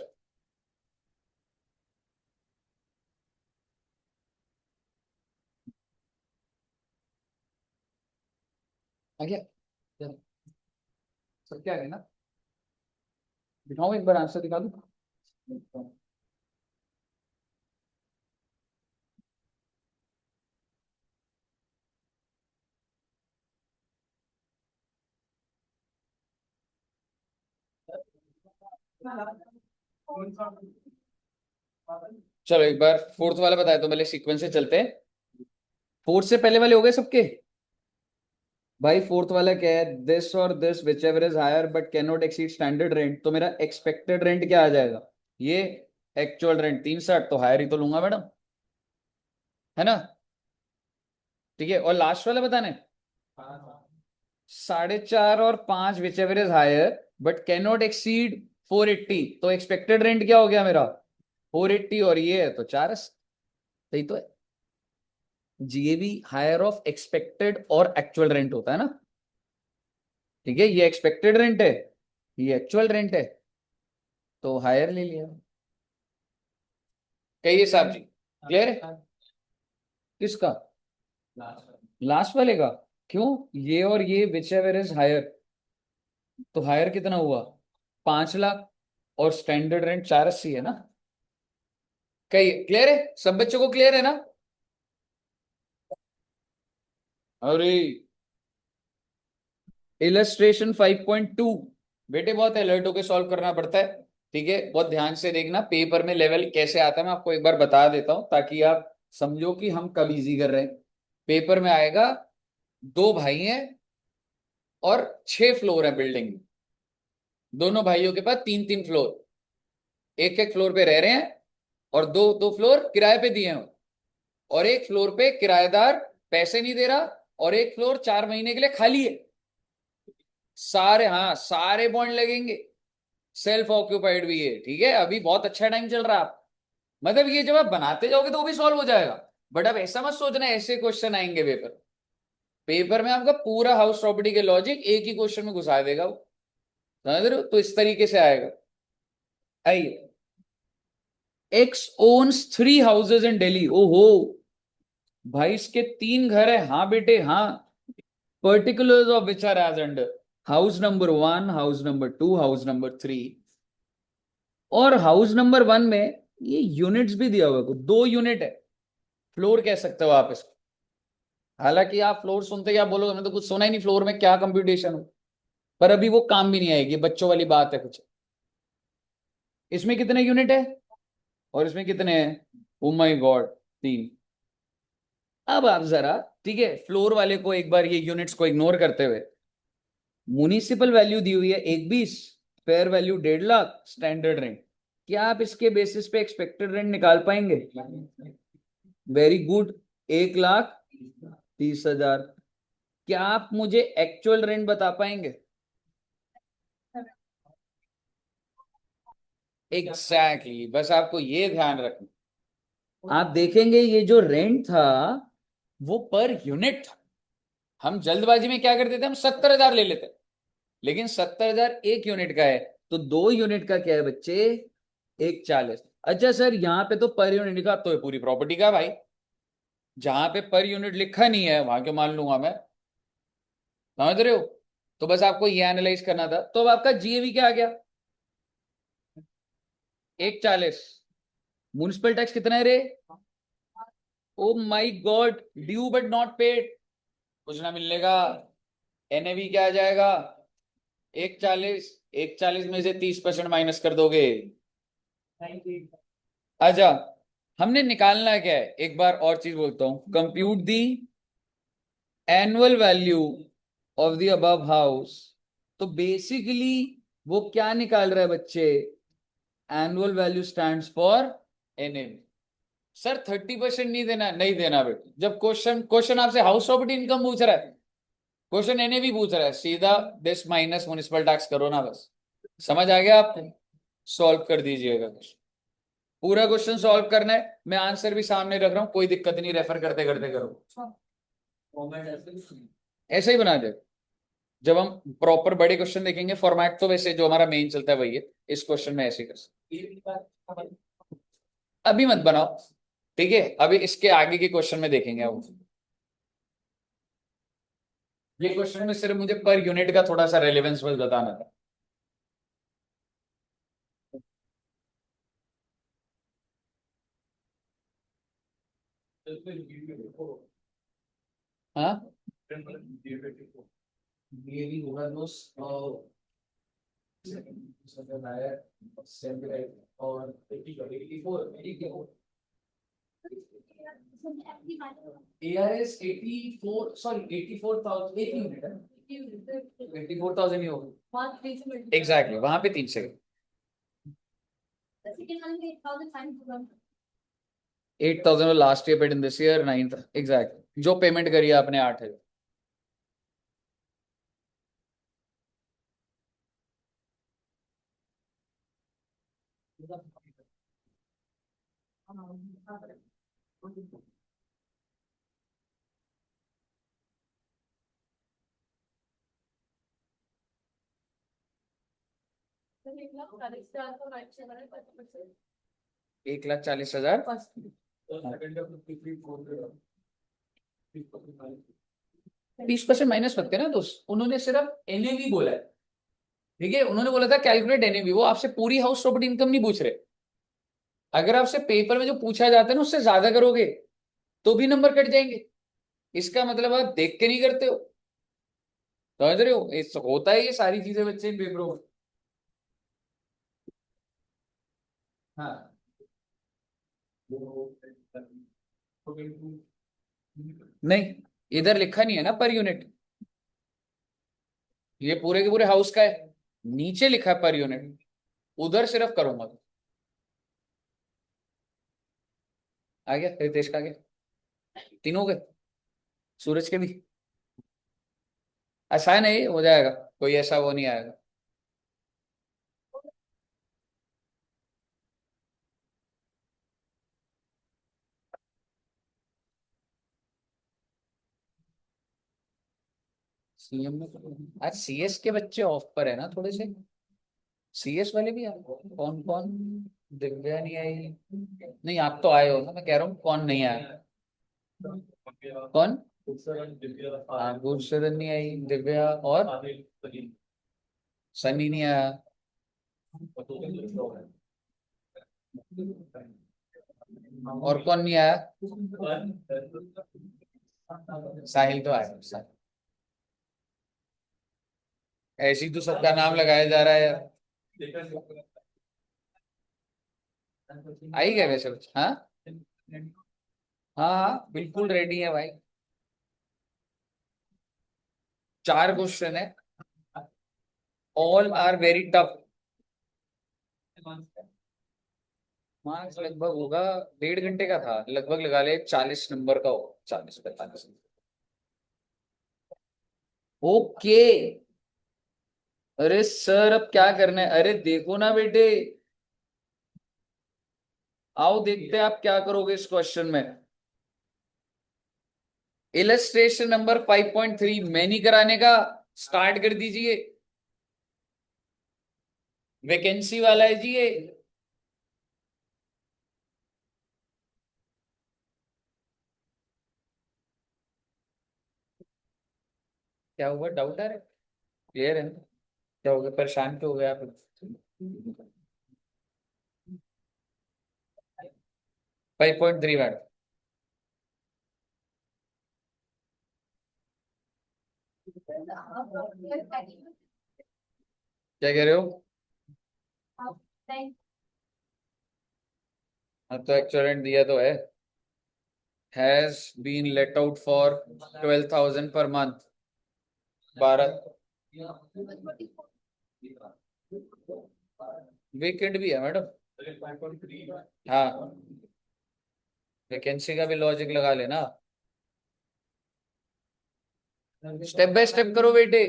आ गया, सब क्या है ना, दिखाऊं एक बार आंसर दिखा दूं। चलो एक बार फोर्थ वाला बताए तो पहले सीक्वेंस से चलते हैं। फोर्थ से पहले वाले हो गए सबके। भाई फोर्थ वाला क्या है, दिस और this whichever is higher but can not exceed standard rent, तो मेरा एक्सपेक्टेड रेंट क्या आ जाएगा, ये एक्चुअल रेंट 360, तो हायर ही तो लूंगा मैडम, है ना। ठीक है, और लास्ट वाला बताने 4.5 और 5 whichever is higher but can not exceed 480, तो एक्सपेक्टेड रेंट क्या हो गया मेरा 480, और ये है तो 4, सही तो है। जीएबी हायर ऑफ एक्सपेक्टेड और एक्चुअल रेंट होता है ना। ठीक है, ये एक्सपेक्टेड रेंट है, ये एक्चुअल रेंट है, तो हायर ले लिया। कहिए साहब जी, क्लियर है। किसका, लास्ट वाले का। क्यों, ये और ये विच एवर इज हायर, तो हायर कितना हुआ 5 लाख, और स्टैंडर्ड रेंट 480 है ना। कही क्लियर है, सब बच्चों को क्लियर है ना। अरे इलस्ट्रेशन 5.2, बेटे बहुत अलर्ट होके सॉल्व करना पड़ता है। ठीक है, बहुत ध्यान से देखना पेपर में लेवल कैसे आता है, मैं आपको एक बार बता देता हूं ताकि आप समझो कि हम कब इजी कर रहे हैं। पेपर में आएगा, दो भाई हैं और 6 फ्लोर है बिल्डिंग में, दोनों भाइयों के पास 3-3 फ्लोर, एक एक फ्लोर पे रह रहे हैं, और दो दो फ्लोर किराए पे दिए हैं, और एक फ्लोर पे किराएदार पैसे नहीं दे रहा, और एक फ्लोर 4 महीने के लिए खाली है। सारे, हाँ सारे बॉन्ड लगेंगे, सेल्फ ऑक्यूपाइड भी है। ठीक है, अभी बहुत अच्छा टाइम चल रहा है आप, मतलब ये जब आप बनाते जाओगे तो वो भी सॉल्व हो जाएगा। बट अब ऐसा मत सोचना ऐसे क्वेश्चन आएंगे पेपर, पेपर में आपका पूरा हाउस प्रॉपर्टी के लॉजिक एक ही क्वेश्चन में घुसा देगा वो, समझ रहे हो, तो इस तरीके से आएगा। आइए, X owns 3 houses in Delhi, ओहो भाई इसके 3 घर है, हाँ बेटे हाँ। Particulars of which are as under house number 1, house number 2, house number 3, और हाउस नंबर 1 में ये यूनिट्स भी दिया हुआ है, 2 यूनिट है, फ्लोर कह सकते हो आप इसको। हालांकि आप फ्लोर सुनते ही आप बोलोगे मैंने तो कुछ सुना ही नहीं, फ्लोर में क्या कंप्यूटेशन हो, पर अभी वो काम भी नहीं आएगी, बच्चों वाली बात है कुछ। इसमें कितने यूनिट है और इसमें कितने हैं, ओ माय गॉड 3। अब आप जरा, ठीक है, फ्लोर वाले को एक बार ये यूनिट्स को इग्नोर करते हुए, म्युनिसिपल वैल्यू दी हुई है 120, fair value 1.5 lakh, standard rent, क्या आप इसके बेसिस पे एक्सपेक्टेड रेंट निकाल पाएंगे। Very good, 1,30,000। क्या आप मुझे एक्चुअल रेंट बता पाएंगे? एग्जैक्टली बस आपको ये ध्यान रखना। आप देखेंगे ये जो रेंट था वो पर यूनिट था। हम जल्दबाजी में क्या करते थे, हम 70,000 ले लेते, लेकिन 70,000 एक यूनिट का है, तो 2 यूनिट का क्या है बच्चे, 140। अच्छा सर यहाँ पे तो पर यूनिट का, तो ये पूरी प्रॉपर्टी का भाई, जहां पे पर यूनिट लिखा नहीं है वहां क्यों मान लूंगा मैं? समझ रहे हो? तो बस आपको ये एनालाइज करना था। तो अब आपका जीएवी क्या आ गया? 140। म्युनिसिपल टैक्स कितना है रे? Oh my God, due but not paid, कुछ ना मिलने का। एनएवी क्या आ जाएगा? 140। 140 में से 30% माइनस कर दोगे। अच्छा, हमने निकालना क्या है, एक बार और चीज बोलता हूं, compute the annual value of the above house. तो बेसिकली वो क्या निकाल रहा है बच्चे, annual value stands for NAV. Sir 30% नहीं देना, नहीं देना बेटा। जब क्वेश्चन क्वेश्चन आपसे हाउस प्रॉपर्टी इनकम पूछ रहा है, क्वेश्चन एनएवी पूछ रहा है, सीधा दिस माइनस म्युनिसिपल टैक्स करो ना बस। समझ आ गया आपको? सॉल्व कर दीजिएगा। पूरा क्वेश्चन सॉल्व करना है, मैं आंसर भी सामने रख रहा हूं, कोई दिक्कत नहीं, रेफर करते करते करो। ऐसे ही बना दे। जब हम प्रॉपर बड़े क्वेश्चन देखेंगे, फॉर्मेट तो वैसे जो हमारा मेन चलता है वही है, इस क्वेश्चन में ऐसे ही कर सकते। अभी मत बनाओ, ठीक है, अभी इसके आगे के क्वेश्चन में देखेंगे अब। ये क्वेश्चन में सिर्फ मुझे पर यूनिट का थोड़ा सा रेलेवेंस बस बताना था। हाँ, ये भी होगा दोस्त। और 84, सॉरी 84,000, 84,000 ही होगा एग्जैक्टली, वहां पे 3 से 8,000 last year paid in this year 9 था, एग्जैक्टली जो पेमेंट करी है आपने 8 है। एक लाख 40,000। 20% माइनस मत करना दोस्त, उन्होंने सिर्फ एनएवी बोला है, ठीक है, उन्होंने बोला था कैलकुलेट एनएवी, वो आपसे पूरी हाउस प्रॉपर्टी इनकम नहीं पूछ रहे। अगर आपसे पेपर में जो पूछा जाता है ना उससे ज्यादा करोगे तो भी नंबर कट जाएंगे, इसका मतलब आप देख के नहीं करते हो। समझ रहे हो, होता है ये सारी चीजें बच्चे इन पेपरों में। हाँ, नहीं, इधर लिखा नहीं है ना पर यूनिट, ये पूरे के पूरे हाउस का है, नीचे लिखा है पर यूनिट, उधर सिर्फ करूंगा। आ गया रितेश का, आ गया, तीनों के, सूरज के भी। आसान है, ये हो जाएगा, कोई ऐसा वो नहीं आएगा। सीएम में आज सीएस के बच्चे ऑफ पर है ना थोड़े से, सीएस वाले भी आए, कौन कौन? दिव्या नहीं आई? नहीं आप तो आए हो ना, मैं कह रहा हूँ कौन नहीं आया? कौन? हाँ, गुरशरण नहीं आई, दिव्या और सनी नहीं आया। और कौन नहीं आया? साहिल तो आया, साहिल। ऐसे ही तो सबका नाम लगाया जा रहा है यार। आई गए वैसे बच्चे, हाँ हाँ हाँ बिल्कुल रेडी है भाई। 4 क्वेश्चन है, all are very tough. Marks लगभग होगा 1.5 घंटे का था, लगभग लगा ले 40 नंबर का हो, 40 45। ओके। अरे सर अब क्या करना है, अरे देखो ना बेटे, आओ देखते हैं आप क्या करोगे इस क्वेश्चन में। इलस्ट्रेशन नंबर 5.3 मैं नहीं कराने का, स्टार्ट कर दीजिए। वैकेंसी वाला है जी ये। क्या हुआ, डाउट आ रहा है? क्लियर है ना? क्या हो गया, परेशान क्यों हो गए आप? 5.3 मैडम। क्या कह रहे हो? हाँ तो एक्चुअल दिया तो है। Has been let out for 12,000 per month. 12 weekend भी है मैडम। हाँ, वैकेंसी का भी लॉजिक लगा लेना। स्टेप बाय स्टेप करो बेटे।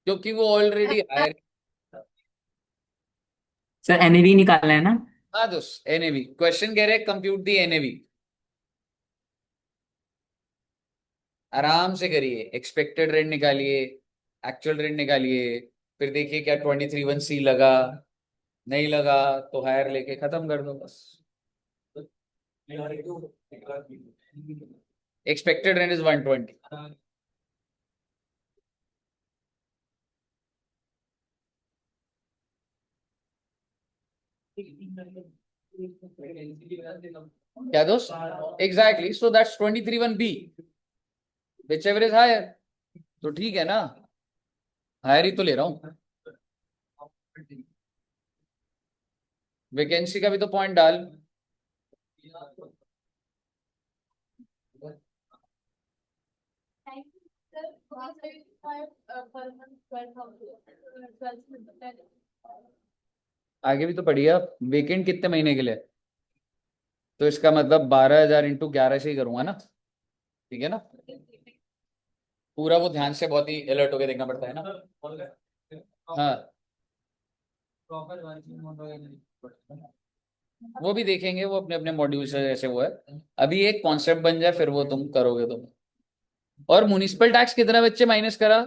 क्योंकि वो ऑलरेडी हायर। सर एनएवी निकालना है ना? हाँ दोस्त, एनएवी क्वेश्चन कह रहे हैं, कंप्यूट दी एनएवी। आराम से करिए, एक्सपेक्टेड रेंट निकालिए, एक्चुअल रेंट निकालिए, फिर देखिए क्या 23(1)(c लगा, नहीं लगा तो हायर लेके खत्म कर दो बस। Expected rent is 120। क्या दोस्त, exactly, so that's 23(1)(b), whichever is higher. तो ठीक है ना, हायर ही तो ले रहा हूँ। वैकेंसी का भी तो पॉइंट डाल। आगे भी तो पढ़िए, वेकेंट कितने महीने के लिए? तो इसका मतलब 12,000 इंटू 11 से ही करूंगा ना, ठीक है ना? पूरा वो ध्यान से बहुत ही अलर्ट होके देखना पड़ता है ना। हाँ, वो भी देखेंगे, वो अपने अपने मॉड्यूल से जैसे वो है। अभी एक कॉन्सेप्ट बन जाए फिर वो तुम करोगे तुम। और म्युनिसिपल टैक्स कितना बच्चे माइनस करा?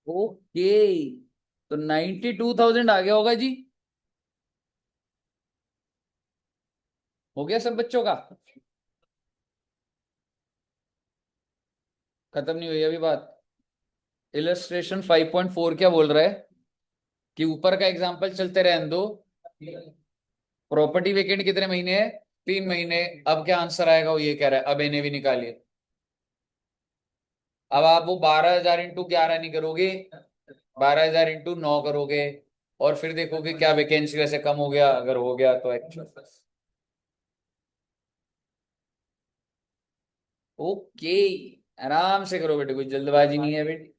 ओके, तो 92,000 आ गया होगा जी। हो गया सब बच्चों का? खत्म नहीं हुई अभी बात। इलस्ट्रेशन 5.4 क्या बोल रहा है कि ऊपर का एग्जांपल चलते रहने दो। प्रॉपर्टी वेकेंट कितने महीने है? 3 महीने। अब क्या आंसर आएगा, वो ये कह रहा है, अब इन्हें भी निकालिए। अब आप वो 12,000 इंटू 11 नहीं करोगे, 12,000 इंटू 9 करोगे, और फिर देखोगे क्या वैकेंसी वैसे कम हो गया, अगर हो गया तो एक्चुअल। ओके, आराम से करो बेटे, कोई जल्दबाजी नहीं है बेटे।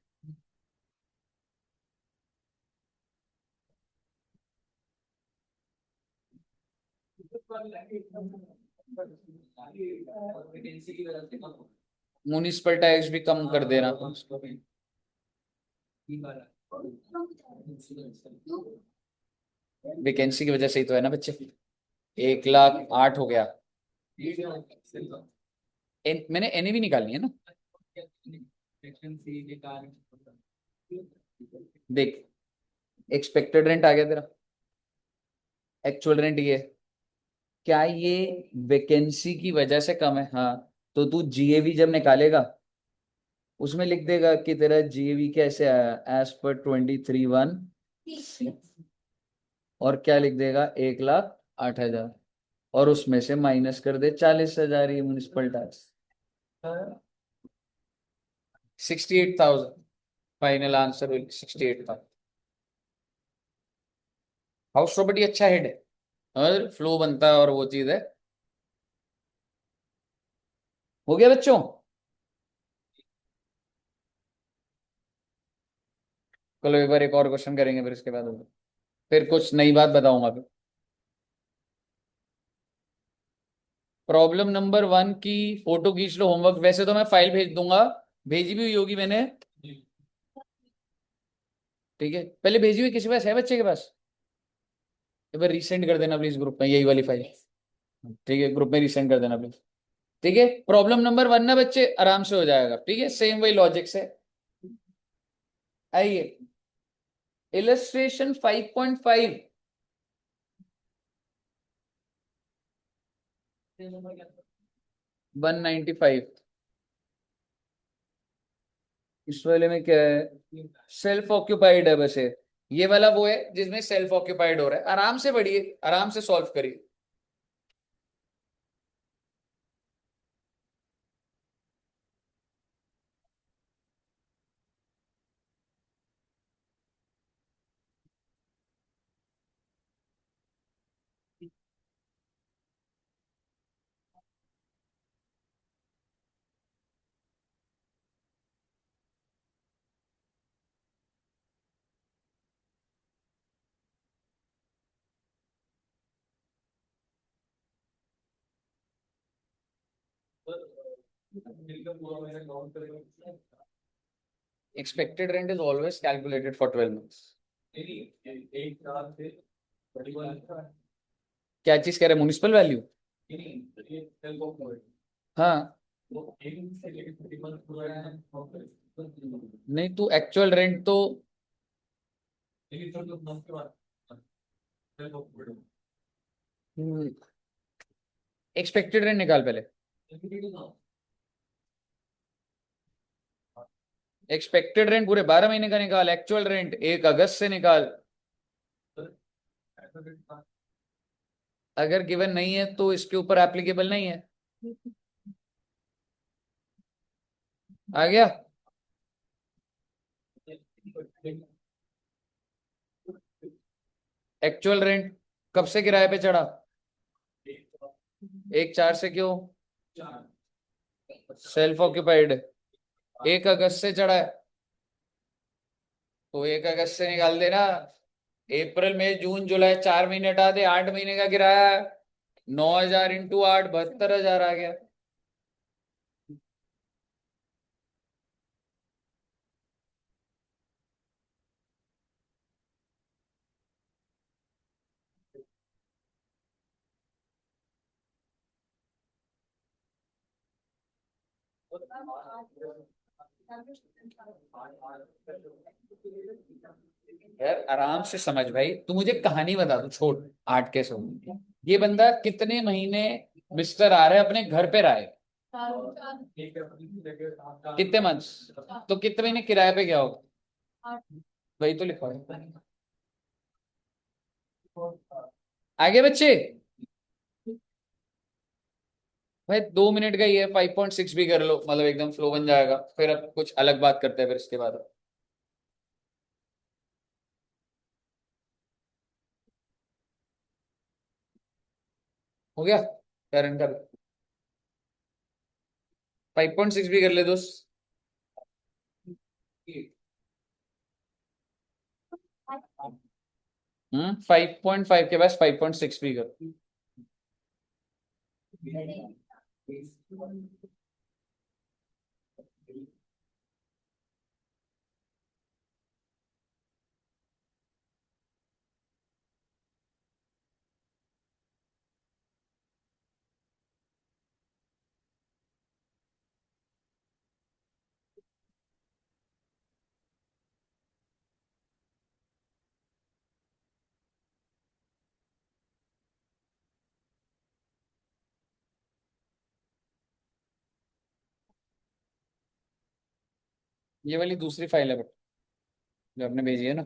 म्युनिसिपल टैक्स भी कम कर देना तुम उसको भी। वैकेंसी की वजह से ही तो है ना बच्चे। 1,08,000 हो गया। मैंने एनए भी निकालनी है ना। देख, एक्सपेक्टेड रेंट आ गया तेरा, एक्चुअल रेंट ये है। क्या ये वैकेंसी की वजह से कम है? हाँ। तो तू जीएवी जब निकालेगा, उसमें लिख देगा कि तेरा जीएवी कैसे आया, एज पर 23(1)। और क्या लिख देगा, 1,08,000, और उसमें से माइनस कर दे 40,000, ये municipal tax. 68,000, final answer 68,000। House property अच्छा हेड है, और फ्लो बनता है, और वो चीज है। हो गया बच्चों? कल एक बार एक और क्वेश्चन करेंगे, फिर इसके बाद होगा। फिर कुछ नई बात बताऊंगा फिर। प्रॉब्लम नंबर 1 की फोटो खींच लो होमवर्क। वैसे तो मैं फाइल भेज दूंगा, भेजी भी हुई होगी मैंने, ठीक है। पहले भेजी हुई किसी के पास है, बच्चे के पास? एक बार रिसेंड कर देना प्लीज ग्रुप में यही वाली फाइल, ठीक है, ग्रुप में रिसेंड कर देना प्लीज। ठीक है, प्रॉब्लम नंबर 1 ना बच्चे आराम से हो जाएगा, ठीक है, सेम वही लॉजिक से। आइए इलस्ट्रेशन 5.5, 195। इस वाले में क्या है? सेल्फ ऑक्यूपाइड है बस ये वाला वो है जिसमें सेल्फ ऑक्यूपाइड हो रहा है। आराम से पढ़िए, आराम से सॉल्व करिए। Expected rent is always calculated for 12 months. क्या चीज कह रहे हैं, म्युनिसिपल वैल्यू? हाँ, नहीं तो एक्चुअल रेंट तो एक्सपेक्टेड रेंट निकाल पहले। एक्सपेक्टेड रेंट पूरे 12 महीने का निकाल, एक्चुअल रेंट 1 अगस्त से निकाल। अगर गिवन नहीं है तो इसके ऊपर एप्लीकेबल नहीं है। आ गया? एक्चुअल रेंट कब से किराए पे चढ़ा? 1/4 से। क्यों? सेल्फ ऑक्यूपाइड 1 अगस्त से चढ़ा है, तो 1 अगस्त से निकाल देना। अप्रैल मई जून जुलाई 4 महीने हटा दे, 8 महीने का किराया है। 9,000 इंटू 8 72,000 आ गया। यार आराम से समझ भाई, तू मुझे कहानी बता दो, छोड़ 8 कैसे होगी। ये बंदा कितने महीने बिस्तर आ रहा है अपने घर पे रहा है? कितने मंथ्स? तो कितने महीने किराए पे गया होगा? वही तो लिखा है। आगे बच्चे, भाई 2 मिनट का ही है, 5.6 भी कर लो, मतलब एकदम फ्लो बन जाएगा। फिर अब कुछ अलग बात करते हैं फिर इसके बाद। हो गया करंट का? 5.6 भी कर ले दोस्त। 5.5 के पास 5.6 भी कर। ये वाली दूसरी फाइल है बट जो आपने भेजी है ना,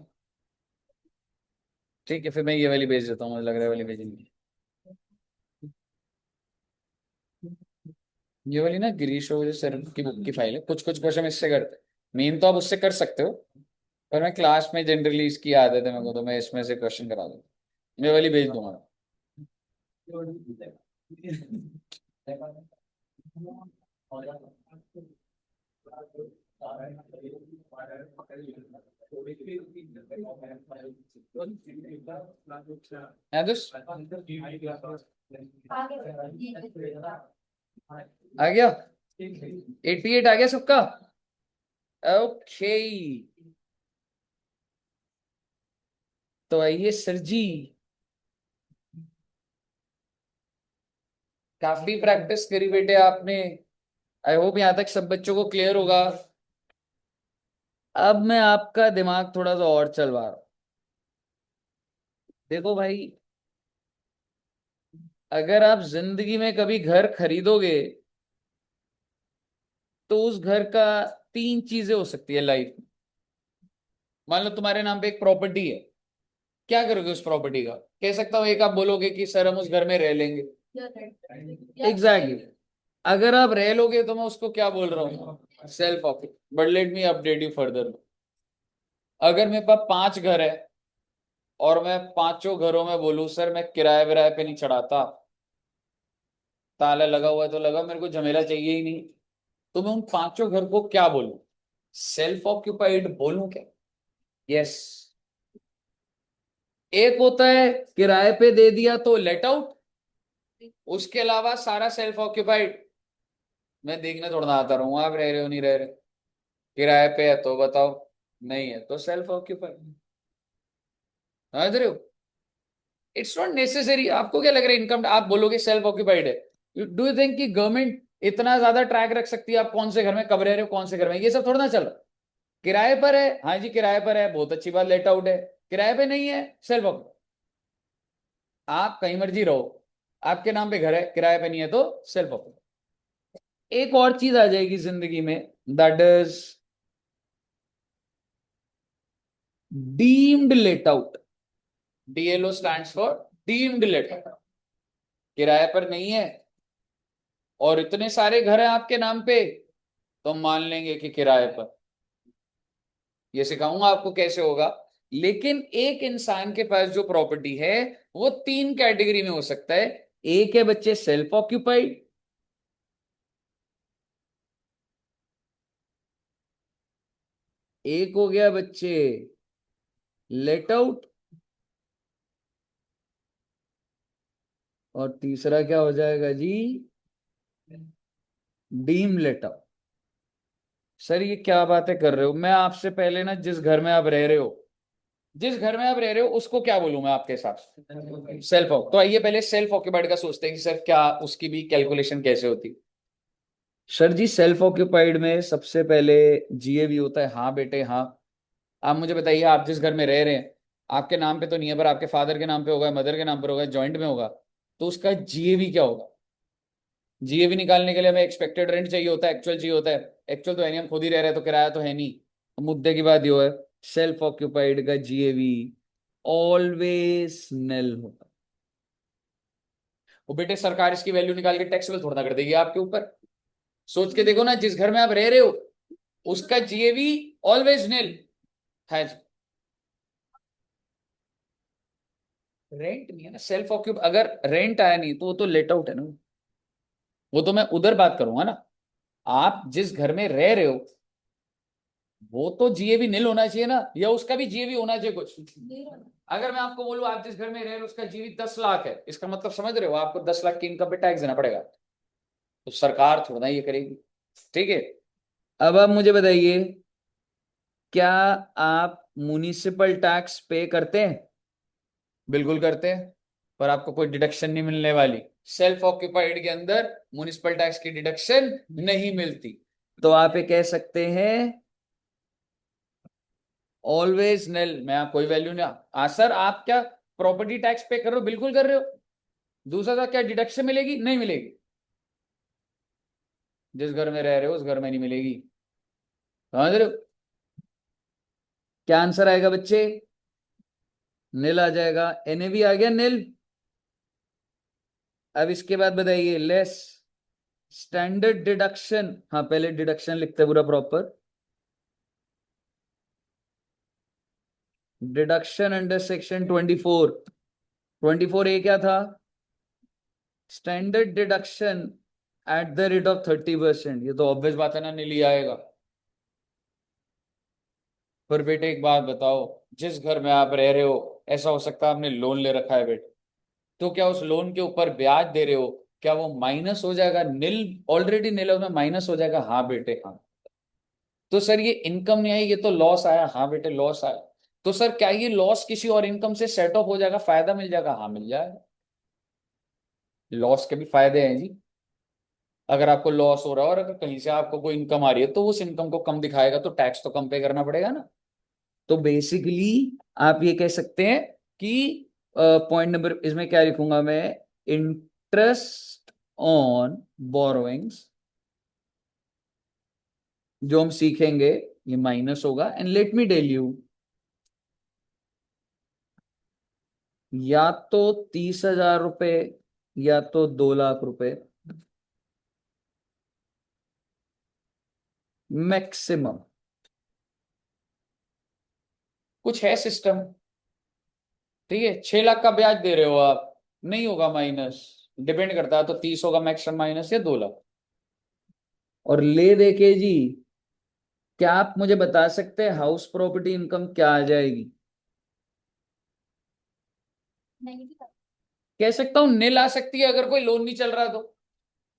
ठीक है, फिर मैं ये वाली भेज देता हूँ, मुझे लग रहा है वाली भेजेंगे। ये वाली ना गिरीश सर की बुक की फाइल है, कुछ कुछ क्वेश्चन इससे करते हैं। मेन तो आप उससे कर सकते हो, पर मैं क्लास में जनरली इसकी आदत है मेरे को, तो मैं इसमें से क्वेश्चन करा दूँ। मैं वाली भेज दूंगा। है दोस्त? आ गया? 88 आ गया सबका? ओके, तो आइए सर जी, काफी प्रैक्टिस करी बेटे आपने। आई होप यहां तक सब बच्चों को क्लियर होगा। अब मैं आपका दिमाग थोड़ा सा और चलवा रहा हूं। देखो भाई, अगर आप जिंदगी में कभी घर खरीदोगे तो उस घर का तीन चीजें हो सकती है लाइफ में। मान लो तुम्हारे नाम पे एक प्रॉपर्टी है, क्या करोगे उस प्रॉपर्टी का? कह सकता हूँ, एक आप बोलोगे कि सर हम उस घर में रह लेंगे। Exactly exactly. अगर आप रह लोगे तो मैं उसको क्या बोल रहा हूँ? Self occupied. But let me update you further. अगर मेरे पास 5 घर है और मैं पांचों घरों में बोलूं सर मैं किराए विराए पे नहीं चढ़ाता, ताला लगा हुआ है तो लगा, मेरे को झमेला चाहिए ही नहीं, तो मैं उन पांचों घर को क्या बोलूं? सेल्फ ऑक्यूपाइड बोलूं क्या? यस। एक होता है किराए पे दे दिया तो लेट आउट, उसके अलावा सारा सेल्फ ऑक्यूपाइड। मैं देखने थोड़ा ना आता रहूं आप रह रहे हो नहीं रह रहे। किराए पे है तो बताओ, नहीं है तो सेल्फ ऑक्यूपाइड। समझ रहे हो? It's not necessary. आपको क्या लग रहा है इनकम आप बोलोगे सेल्फ ऑक्यूपाइड है, डू यू थिंक कि गवर्नमेंट इतना ज्यादा ट्रैक रख सकती है आप कौन से घर में कब रह रहे हो, कौन से घर में? ये सब थोड़ा ना चल रहा। किराए पर है, हाँ जी किराए पर है, बहुत अच्छी बात, लेट आउट है। किराए पे नहीं है, सेल्फ ऑक्यूपाइड। आप कहीं मर्जी रहो, आपके नाम पे घर है, किराए पे नहीं है तो सेल्फ ऑक्यूपाइड। एक और चीज आ जाएगी जिंदगी में, that is deemed let out. DLO stands for deemed let out. किराए पर नहीं है और इतने सारे घर हैं आपके नाम पे, तो हम मान लेंगे कि किराए पर। ये सिखाऊंगा आपको कैसे होगा। लेकिन एक इंसान के पास जो प्रॉपर्टी है वो 3 कैटेगरी में हो सकता है। एक है बच्चे सेल्फ ऑक्यूपाइड, एक हो गया बच्चे लेट आउट, और तीसरा क्या हो जाएगा जी? Deem let out. सर ये क्या बातें कर रहे हो? मैं आपसे पहले ना, जिस घर में आप रह रहे हो, जिस घर में आप रह रहे हो उसको क्या बोलूं मैं आपके साथ? Self occupied. तो आइए पहले सेल्फ ऑक्यूपाइड का सोचते हैं कि सर क्या उसकी भी कैलकुलेशन कैसे होती। सर जी सेल्फ ऑक्यूपाइड में सबसे पहले जीएवी होता है। हाँ बेटे हाँ। आप मुझे बताइए, आप जिस घर में रह रहे हैं आपके नाम पे तो नहीं है, पर आपके फादर के नाम पे होगा, मदर के नाम पर होगा, जॉइंट में होगा, तो उसका जीएवी क्या होगा? जीएवी निकालने के लिए हमें एक्सपेक्टेड रेंट चाहिए होता है, एक्चुअल चाहिए होता है। एक्चुअल तो है नहीं, हम खुद ही रह रहे हैं तो किराया तो है नहीं। तो मुद्दे की बात ये है, सेल्फ ऑक्यूपाइड का जीएवी ऑलवेज नल होता है। वो बेटे सरकार इसकी वैल्यू निकाल के टैक्सेबल थोड़ा ना कर देगी आपके ऊपर। सोच के देखो ना, जिस घर में आप रह रहे हो उसका जीएवी ऑलवेज निल है। रेंट नहीं है ना सेल्फ ऑक्यूप, अगर रेंट आया नहीं तो वो तो लेट आउट है ना। वो तो मैं उधर बात करूंगा ना। आप जिस घर में रह रहे हो वो तो जीएवी निल होना चाहिए ना, या उसका भी जीएवी होना चाहिए कुछ। अगर मैं आपको बोलूं आप जिस घर में रह रहे हो उसका जीएवी 10 लाख है, इसका मतलब समझ रहे हो आपको 10 लाख की इनकम पे टैक्स देना पड़ेगा, तो सरकार थोड़ा ना ये करेगी। ठीक है। अब आप मुझे बताइए, क्या आप म्युनिसिपल टैक्स पे करते हैं? बिल्कुल करते हैं, पर आपको कोई डिडक्शन नहीं मिलने वाली। सेल्फ ऑक्यूपाइड के अंदर म्युनिसिपल टैक्स की डिडक्शन नहीं मिलती। तो आप ये कह सकते हैं ऑलवेज नेल, मैं आप कोई वैल्यू नहीं। सर आप क्या प्रॉपर्टी टैक्स पे कर रहे हो? बिल्कुल कर रहे हो। दूसरा था क्या डिडक्शन मिलेगी? नहीं मिलेगी। जिस घर में रह रहे हो उस घर में नहीं मिलेगी। समझ रहे हो? क्या आंसर आएगा बच्चे? नील आ जाएगा, एनएवी आ गया नील। अब इसके बाद बताइए लेस स्टैंडर्ड डिडक्शन। हाँ पहले डिडक्शन लिखते पूरा proper. Deduction under section 24। 24A क्या था? Standard deduction at the rate of 30%। ये तो ऑब्वियस बात है ना, नीली आएगा। पर बेटे एक बात बताओ, जिस घर में आप रह रहे हो ऐसा हो सकता है आपने लोन ले रखा है बेटे, तो क्या उस लोन के ऊपर ब्याज दे रहे हो, क्या वो माइनस हो जाएगा? नील, ऑलरेडी नील है, उसमें माइनस हो जाएगा? हाँ बेटे हाँ। तो सर ये इनकम नहीं आई, ये तो लॉस आया? हाँ बेटे लॉस आया। तो सर क्या ये लॉस किसी और इनकम से सेट ऑफ हो जाएगा, फायदा मिल जाएगा? हाँ मिल जाएगा। लॉस के भी फायदे हैं जी। अगर आपको लॉस हो रहा है और अगर कहीं से आपको कोई इनकम आ रही है तो उस इनकम को कम दिखाएगा, तो टैक्स तो कम पे करना पड़ेगा ना। तो बेसिकली आप ये कह सकते हैं कि पॉइंट नंबर इसमें क्या लिखूंगा मैं, इंटरेस्ट ऑन बोरोइंग्स जो हम सीखेंगे ये माइनस होगा। And let me tell you, या तो 30,000 रुपए या तो 2 लाख रुपए मैक्सिमम। कुछ है सिस्टम, ठीक है। 6 लाख का ब्याज दे रहे हो आप, नहीं होगा माइनस, डिपेंड करता है, तो 30 होगा मैक्सिमम माइनस, या 2 लाख। और ले दे के जी, क्या आप मुझे बता सकते हैं हाउस प्रॉपर्टी इनकम क्या आ जाएगी? कह सकता हूं नील आ सकती है अगर कोई लोन नहीं चल रहा तो।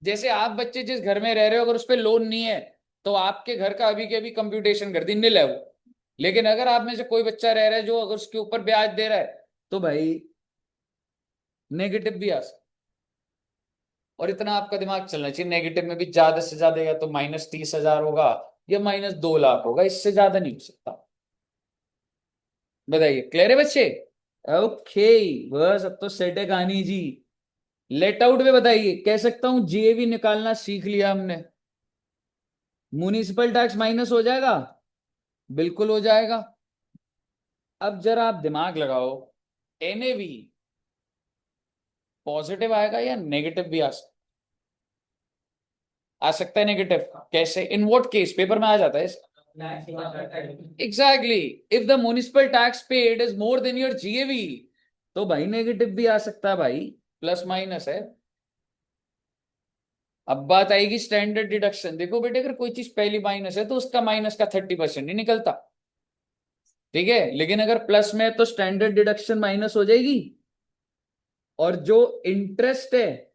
जैसे आप बच्चे जिस घर में रह रहे हो, अगर उस पर लोन नहीं है तो आपके घर का अभी के अभी कंप्यूटेशन कर दी, नील है वो। लेकिन अगर आप में से कोई बच्चा रह रहा है जो अगर उसके ऊपर ब्याज दे रहा है, तो भाई नेगेटिव भी आ सकता। और इतना आपका दिमाग चलना चाहिए, नेगेटिव में भी ज्यादा से ज्यादा या तो -30,000 होगा या -2 लाख होगा, इससे ज्यादा नहीं हो सकता। बताइए, क्लियर है बच्चे? ओके, बस अब तो सेट है कहानी जी। लेट आउट में बताइए, कह सकता हूं जीएवी निकालना सीख लिया हमने। म्युनिसिपल टैक्स माइनस हो जाएगा, बिल्कुल हो जाएगा। अब जरा आप दिमाग लगाओ, एनएवी पॉजिटिव आएगा या नेगेटिव भी आ सकता है नेगेटिव? कैसे, इन व्हाट केस? पेपर में आ जाता है। Exactly, if the municipal tax paid is more than your GAV, तो भाई नेगेटिव भी आ सकता है भाई, प्लस माइनस है। अब बात आएगी स्टैंडर्ड डिडक्शन। देखो बेटे, अगर कोई चीज पहली माइनस है तो उसका माइनस का 30% ही निकलता, ठीक है। लेकिन अगर प्लस में है तो स्टैंडर्ड डिडक्शन माइनस हो जाएगी। और जो इंटरेस्ट है,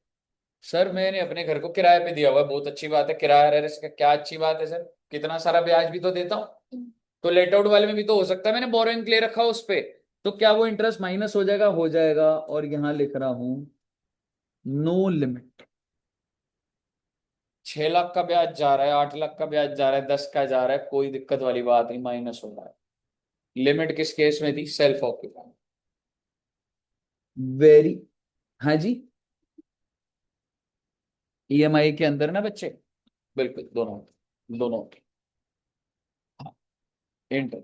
सर मैंने अपने घर को किराए पे दिया हुआ है, बहुत अच्छी बात है, किराया रह इसका क्या अच्छी बात है सर, कितना सारा ब्याज भी तो देता हूँ। तो लेट आउट वाले में भी तो हो सकता है मैंने बोरोइंग ले रखा हो उस पे, तो क्या वो इंटरेस्ट माइनस हो जाएगा? हो जाएगा। और यहां लिख रहा हूं नो लिमिट। 6 लाख का ब्याज जा रहा है, 8 लाख का ब्याज जा रहा है, 10 का जा रहा है, कोई दिक्कत वाली बात नहीं, माइनस हो रहा है। लिमिट किस केस में थी? Self occupied. वेरी, हाँ जी, ईएमआई के अंदर ना बच्चे, बिल्कुल दोनों, दोनों। हाँ, इंटर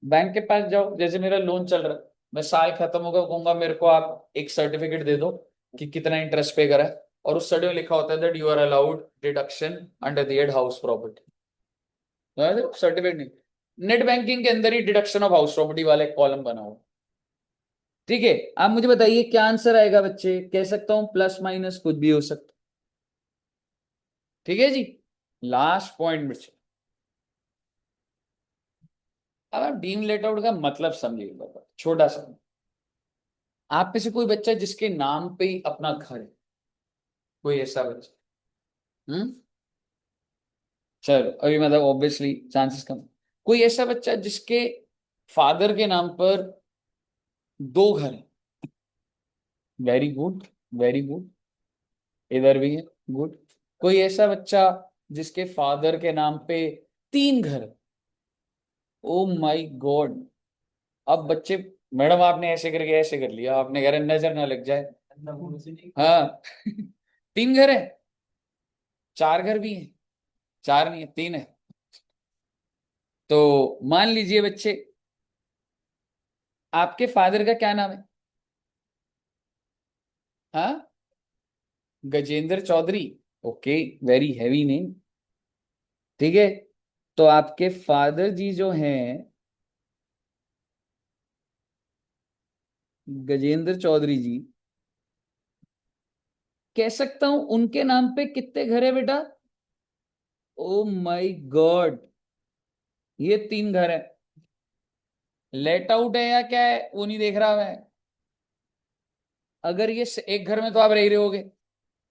बैंक के पास जाओ, जैसे मेरा लोन चल रहा है, मैं साल खत्म होगा कहूंगा मेरे को आप एक सर्टिफिकेट दे दो कि कितना इंटरेस्ट पे करा है, और उस सर्टिफिकेट में लिखा होता है that you are allowed deduction under the head house property. Certificate नहीं, नेट बैंकिंग के अंदर ही डिडक्शन ऑफ हाउस प्रॉपर्टी वाला एक कॉलम बना हुआ, ठीक है। आप मुझे बताइए क्या आंसर आएगा बच्चे? कह सकता हूं प्लस माइनस कुछ भी हो सकता, ठीक है जी। लास्ट पॉइंट बच्चे, अब आप डीम लेट आउट का मतलब समझिए, छोटा सा। आप में से कोई बच्चा जिसके नाम पे ही अपना घर है, कोई ऐसा बच्चा? हम्म, चलो अभी मतलब ऑब्वियसली चांसेस कम। कोई ऐसा बच्चा जिसके फादर के नाम पर 2 घर है? वेरी गुड, वेरी गुड, इधर भी है, गुड। कोई ऐसा बच्चा जिसके फादर के नाम पे 3 घर है? Oh my God. अब बच्चे, मैडम आपने ऐसे करके ऐसे कर लिया, आपने कह रहे नजर ना लग जाए। हाँ 3 घर है, 4 घर भी है, 4 नहीं है, 3 है। तो मान लीजिए बच्चे, आपके फादर का क्या नाम है? हाँ, Gajendra Chaudhary. Okay, very heavy name, ठीक है। तो आपके फादर जी जो हैं गजेंद्र चौधरी जी, कह सकता हूं उनके नाम पे कितने घर है बेटा? ओ माय गॉड, ये 3 घर है। लेट आउट है या क्या है वो नहीं देख रहा मैं। अगर ये एक घर में तो आप रह रहे होगे,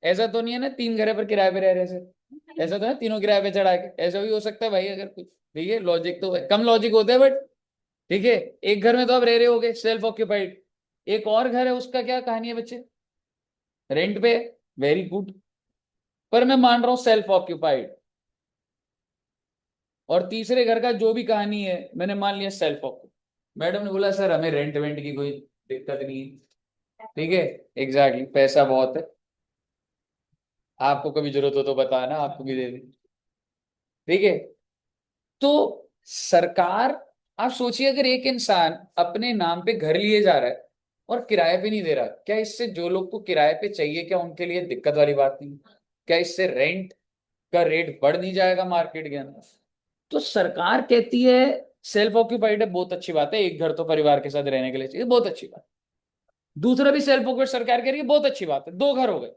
ऐसा तो नहीं है ना 3 घर है पर किराए पे रह रहे से, ऐसा तो है तीनों किराए पे चढ़ा के, ऐसा भी हो सकता है भाई अगर कुछ। ठीक है, लॉजिक तो है, कम लॉजिक होता है बट ठीक है। एक घर में तो आप रह रहे होगे सेल्फ ऑक्यूपाइड, एक और घर है उसका क्या कहानी है बच्चे, रेंट पे, वेरी गुड, पर मैं मान रहा हूं सेल्फ ऑक्यूपाइड। और तीसरे घर का जो भी कहानी है मैंने मान लिया सेल्फ ऑक्यूपाइड। मैडम ने बोला सर हमें रेंट वेंट की कोई दिक्कत नहीं है। ठीक है, एग्जैक्टली, पैसा बहुत है, आपको कभी जरूरत हो तो बताना, आपको भी दे दें। ठीक है, तो सरकार, आप सोचिए अगर एक इंसान अपने नाम पे घर लिए जा रहा है और किराए पे नहीं दे रहा, क्या इससे जो लोग को किराए पे चाहिए क्या उनके लिए दिक्कत वाली बात नहीं? क्या इससे रेंट का रेट बढ़ नहीं जाएगा मार्केट के अंदर? तो सरकार कहती है सेल्फ ऑक्यूपाइड है, बहुत अच्छी बात है, एक घर तो परिवार के साथ रहने के लिए चाहिए, बहुत अच्छी बात। दूसरा भी सेल्फ ऑक्यूपाइड सरकार कह रही है बहुत अच्छी बात है, 2 घर हो गए।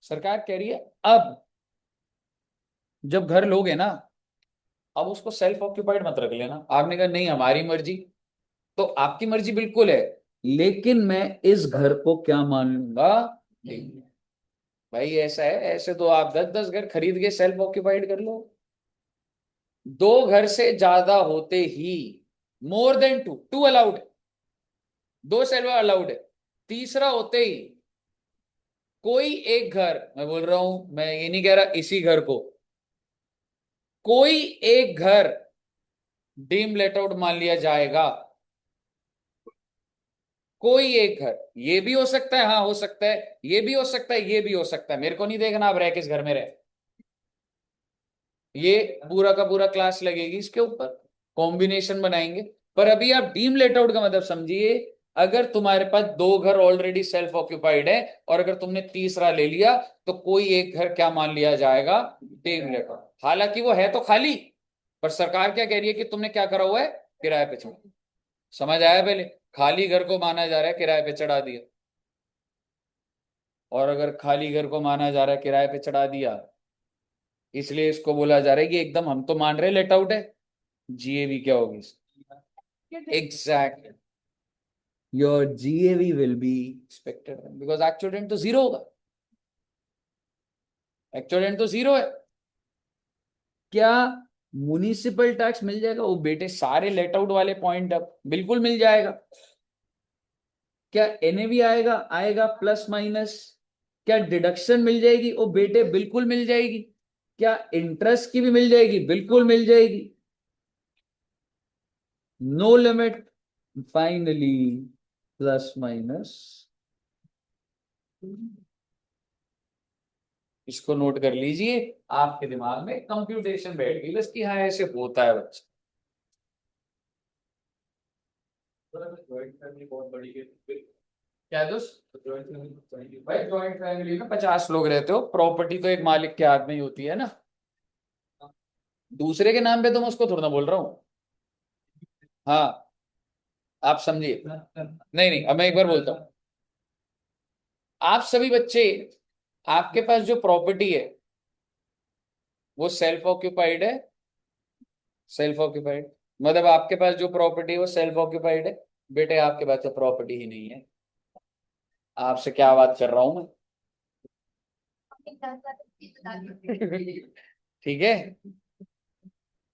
सरकार कह रही है अब जब घर लोगे ना, अब उसको सेल्फ ऑक्यूपाइड मत रख लेना। आपने कहा नहीं हमारी मर्जी, तो आपकी मर्जी बिल्कुल है, लेकिन मैं इस घर को क्या मान लूंगा, नहीं। भाई ऐसा है, ऐसे तो आप 10-10 घर खरीद के सेल्फ ऑक्यूपाइड कर लो। 2 घर से ज्यादा होते ही, more than two, two allowed है, 2 सेल्फ अलाउड है, तीसरा होते ही कोई एक घर, मैं बोल रहा हूं, मैं ये नहीं कह रहा इसी घर को, कोई एक घर डीम लेट आउट मान लिया जाएगा। कोई एक घर, ये भी हो सकता है, हाँ हो सकता है, ये भी हो सकता है, ये भी हो सकता है, मेरे को नहीं देखना आप रह किस घर में रहे, ये पूरा का पूरा क्लास लगेगी इसके ऊपर, कॉम्बिनेशन बनाएंगे। पर अभी आप डीम लेट आउट का मतलब समझिए, अगर तुम्हारे पास 2 घर ऑलरेडी सेल्फ ऑक्यूपाइड है और अगर तुमने तीसरा ले लिया, तो कोई एक घर क्या मान लिया जाएगा, डीम लेट आउट, हालांकि वो है तो खाली, पर सरकार क्या कह रही है कि तुमने क्या करा हुआ है, किराए पे चढ़ा। समझ आया? पहले खाली घर को माना जा रहा है किराए पे चढ़ा दिया, और अगर खाली घर को माना जा रहा है किराए पे चढ़ा दिया, इसलिए इसको बोला जा रहा है कि एकदम हम तो मान रहे लेट आउट है, जीएवी क्या होगी, exact, your GAV will be expected because actual rent तो जीरो होगा, एक्चुअल रेंट तो जीरो है। क्या म्युनिसिपल टैक्स मिल जाएगा? वो बेटे सारे लेट आउट वाले पॉइंट अब बिल्कुल मिल जाएगा। क्या एनएवी आएगा? आएगा प्लस माइनस। क्या डिडक्शन मिल जाएगी? ओ बेटे बिल्कुल मिल जाएगी। क्या इंटरेस्ट की भी मिल जाएगी? बिल्कुल मिल जाएगी। No limit, finally plus minus. इसको नोट कर लीजिए, आपके दिमाग में कंप्यूटेशन बैठ गई बस कि हाँ ऐसे होता है बच्चा। जॉइंट फैमिली बहुत बड़ी है क्या दोस्त? भाई जॉइंट फैमिली में 50 लोग रहते हो, प्रॉपर्टी तो एक मालिक के हाथ में ही होती है ना, दूसरे के नाम पे तो मैं उसको थोड़ा ना बोल रहा हूँ। हाँ, आप समझिए, नहीं नहीं, अब मैं एक बार बोलता हूँ, आप सभी बच्चे, आपके पास जो प्रॉपर्टी है वो सेल्फ ऑक्यूपाइड है, सेल्फ ऑक्यूपाइड, मतलब आपके पास जो प्रॉपर्टी है वो सेल्फ ऑक्यूपाइड है। बेटे आपके पास तो प्रॉपर्टी ही नहीं है, आपसे क्या बात कर रहा हूं मैं। ठीक है,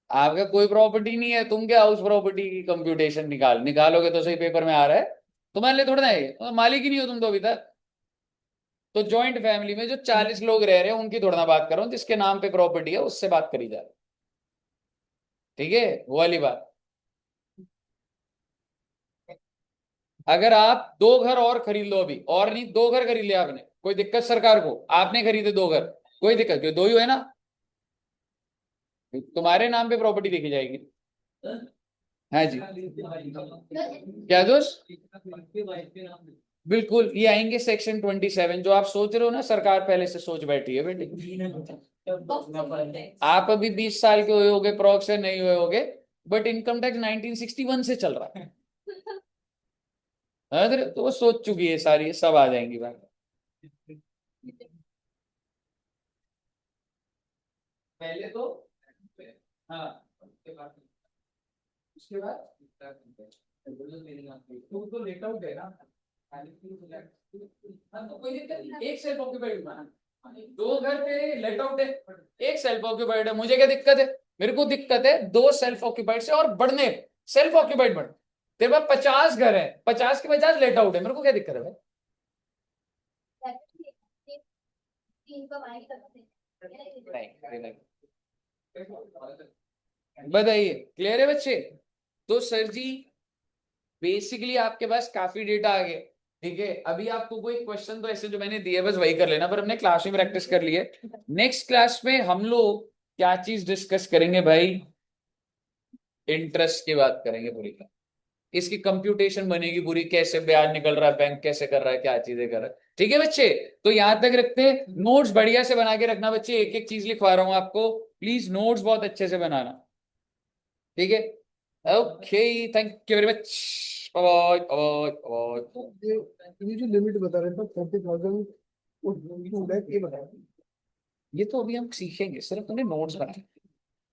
आपका कोई प्रॉपर्टी नहीं है, तुम क्या हाउस प्रॉपर्टी की कंप्यूटेशन निकालोगे तो सही पेपर में आ रहा है, तुम्हारे लिए थोड़ा ना है, तो मालिक ही नहीं हो तुम तो अभी तक। तो जॉइंट फैमिली में जो 40 लोग रह रहे हैं उनकी थोड़ा ना बात कर रहा हूं, जिसके नाम पे प्रॉपर्टी है उससे बात करी जा रही है। ठीक है, वो वाली बात। अगर आप 2 घर और खरीद लो अभी, और नहीं 2 घर खरीद लिया आपने, कोई दिक्कत सरकार को? आपने खरीदे 2 घर, कोई दिक्कत क्यों, 2 ही है ना, तुम्हारे नाम पे प्रॉपर्टी देखी जाएगी। हाँ जी, क्या दोस्त? बिल्कुल, ये आएंगे सेक्शन 27, जो आप सोच रहे हो ना सरकार पहले से सोच बैठी है बेटी। आप अभी 20 साल के हुए होगे, प्रॉक से नहीं हुए होगे, बट इनकम टैक्स 1961 से चल रहा है। तो वो सोच चुकी है सारी, सब आ जाएंगी बात। पहले तो, हाँ उसके बाद तुम तो लेट आउट है ना, हाँ, तो कोई दिक्कत नहीं, एक सेल्फ ऑक्यूपाइड बना, 2 घर पे लेट आउट है, एक सेल्फ ऑक्यूपाइड है, मुझे क्या दिक्कत है? मेरे को दिक्कत है 2 सेल्फ ऑक्यूपाइड से और बढ़ने, सेल्फ ऑक्यूपाइड बढ़, तेरे पास 50 घर है, 50 के 50 लेट आउट है, मेरे को क्या दिक्कत है भाई? बताइए, क्लियर है बच्चे? तो सर जी बेसिकली आपके पास काफी डेटा आ गया, ठीक है। अभी आपको कोई क्वेश्चन तो ऐसे जो मैंने दिए बस वही कर लेना, पर हमने क्लास में प्रैक्टिस कर ली है। नेक्स्ट क्लास में हम लोग क्या चीज डिस्कस करेंगे भाई? इंटरेस्ट की बात करेंगे पूरी, इसकी कंप्यूटेशन बनेगी पूरी, कैसे ब्याज निकल रहा है, बैंक कैसे कर रहा है, क्या चीजें कर रहा है, ठीक है बच्चे? तो यहां तक रखते हैं, नोट्स बढ़िया से बना के रखना बच्चे, एक एक चीज लिखवा रहा हूं आपको, प्लीज नोट्स बहुत अच्छे से बनाना, ठीक है? Okay, thank you very much, bye bye bye. ये जो लिमिट बता रहे थे 30,000 और 2 लाख, ये बता रहे ये तो अभी हम सीखेंगे, सिर्फ तुमने नोट्स बनाए।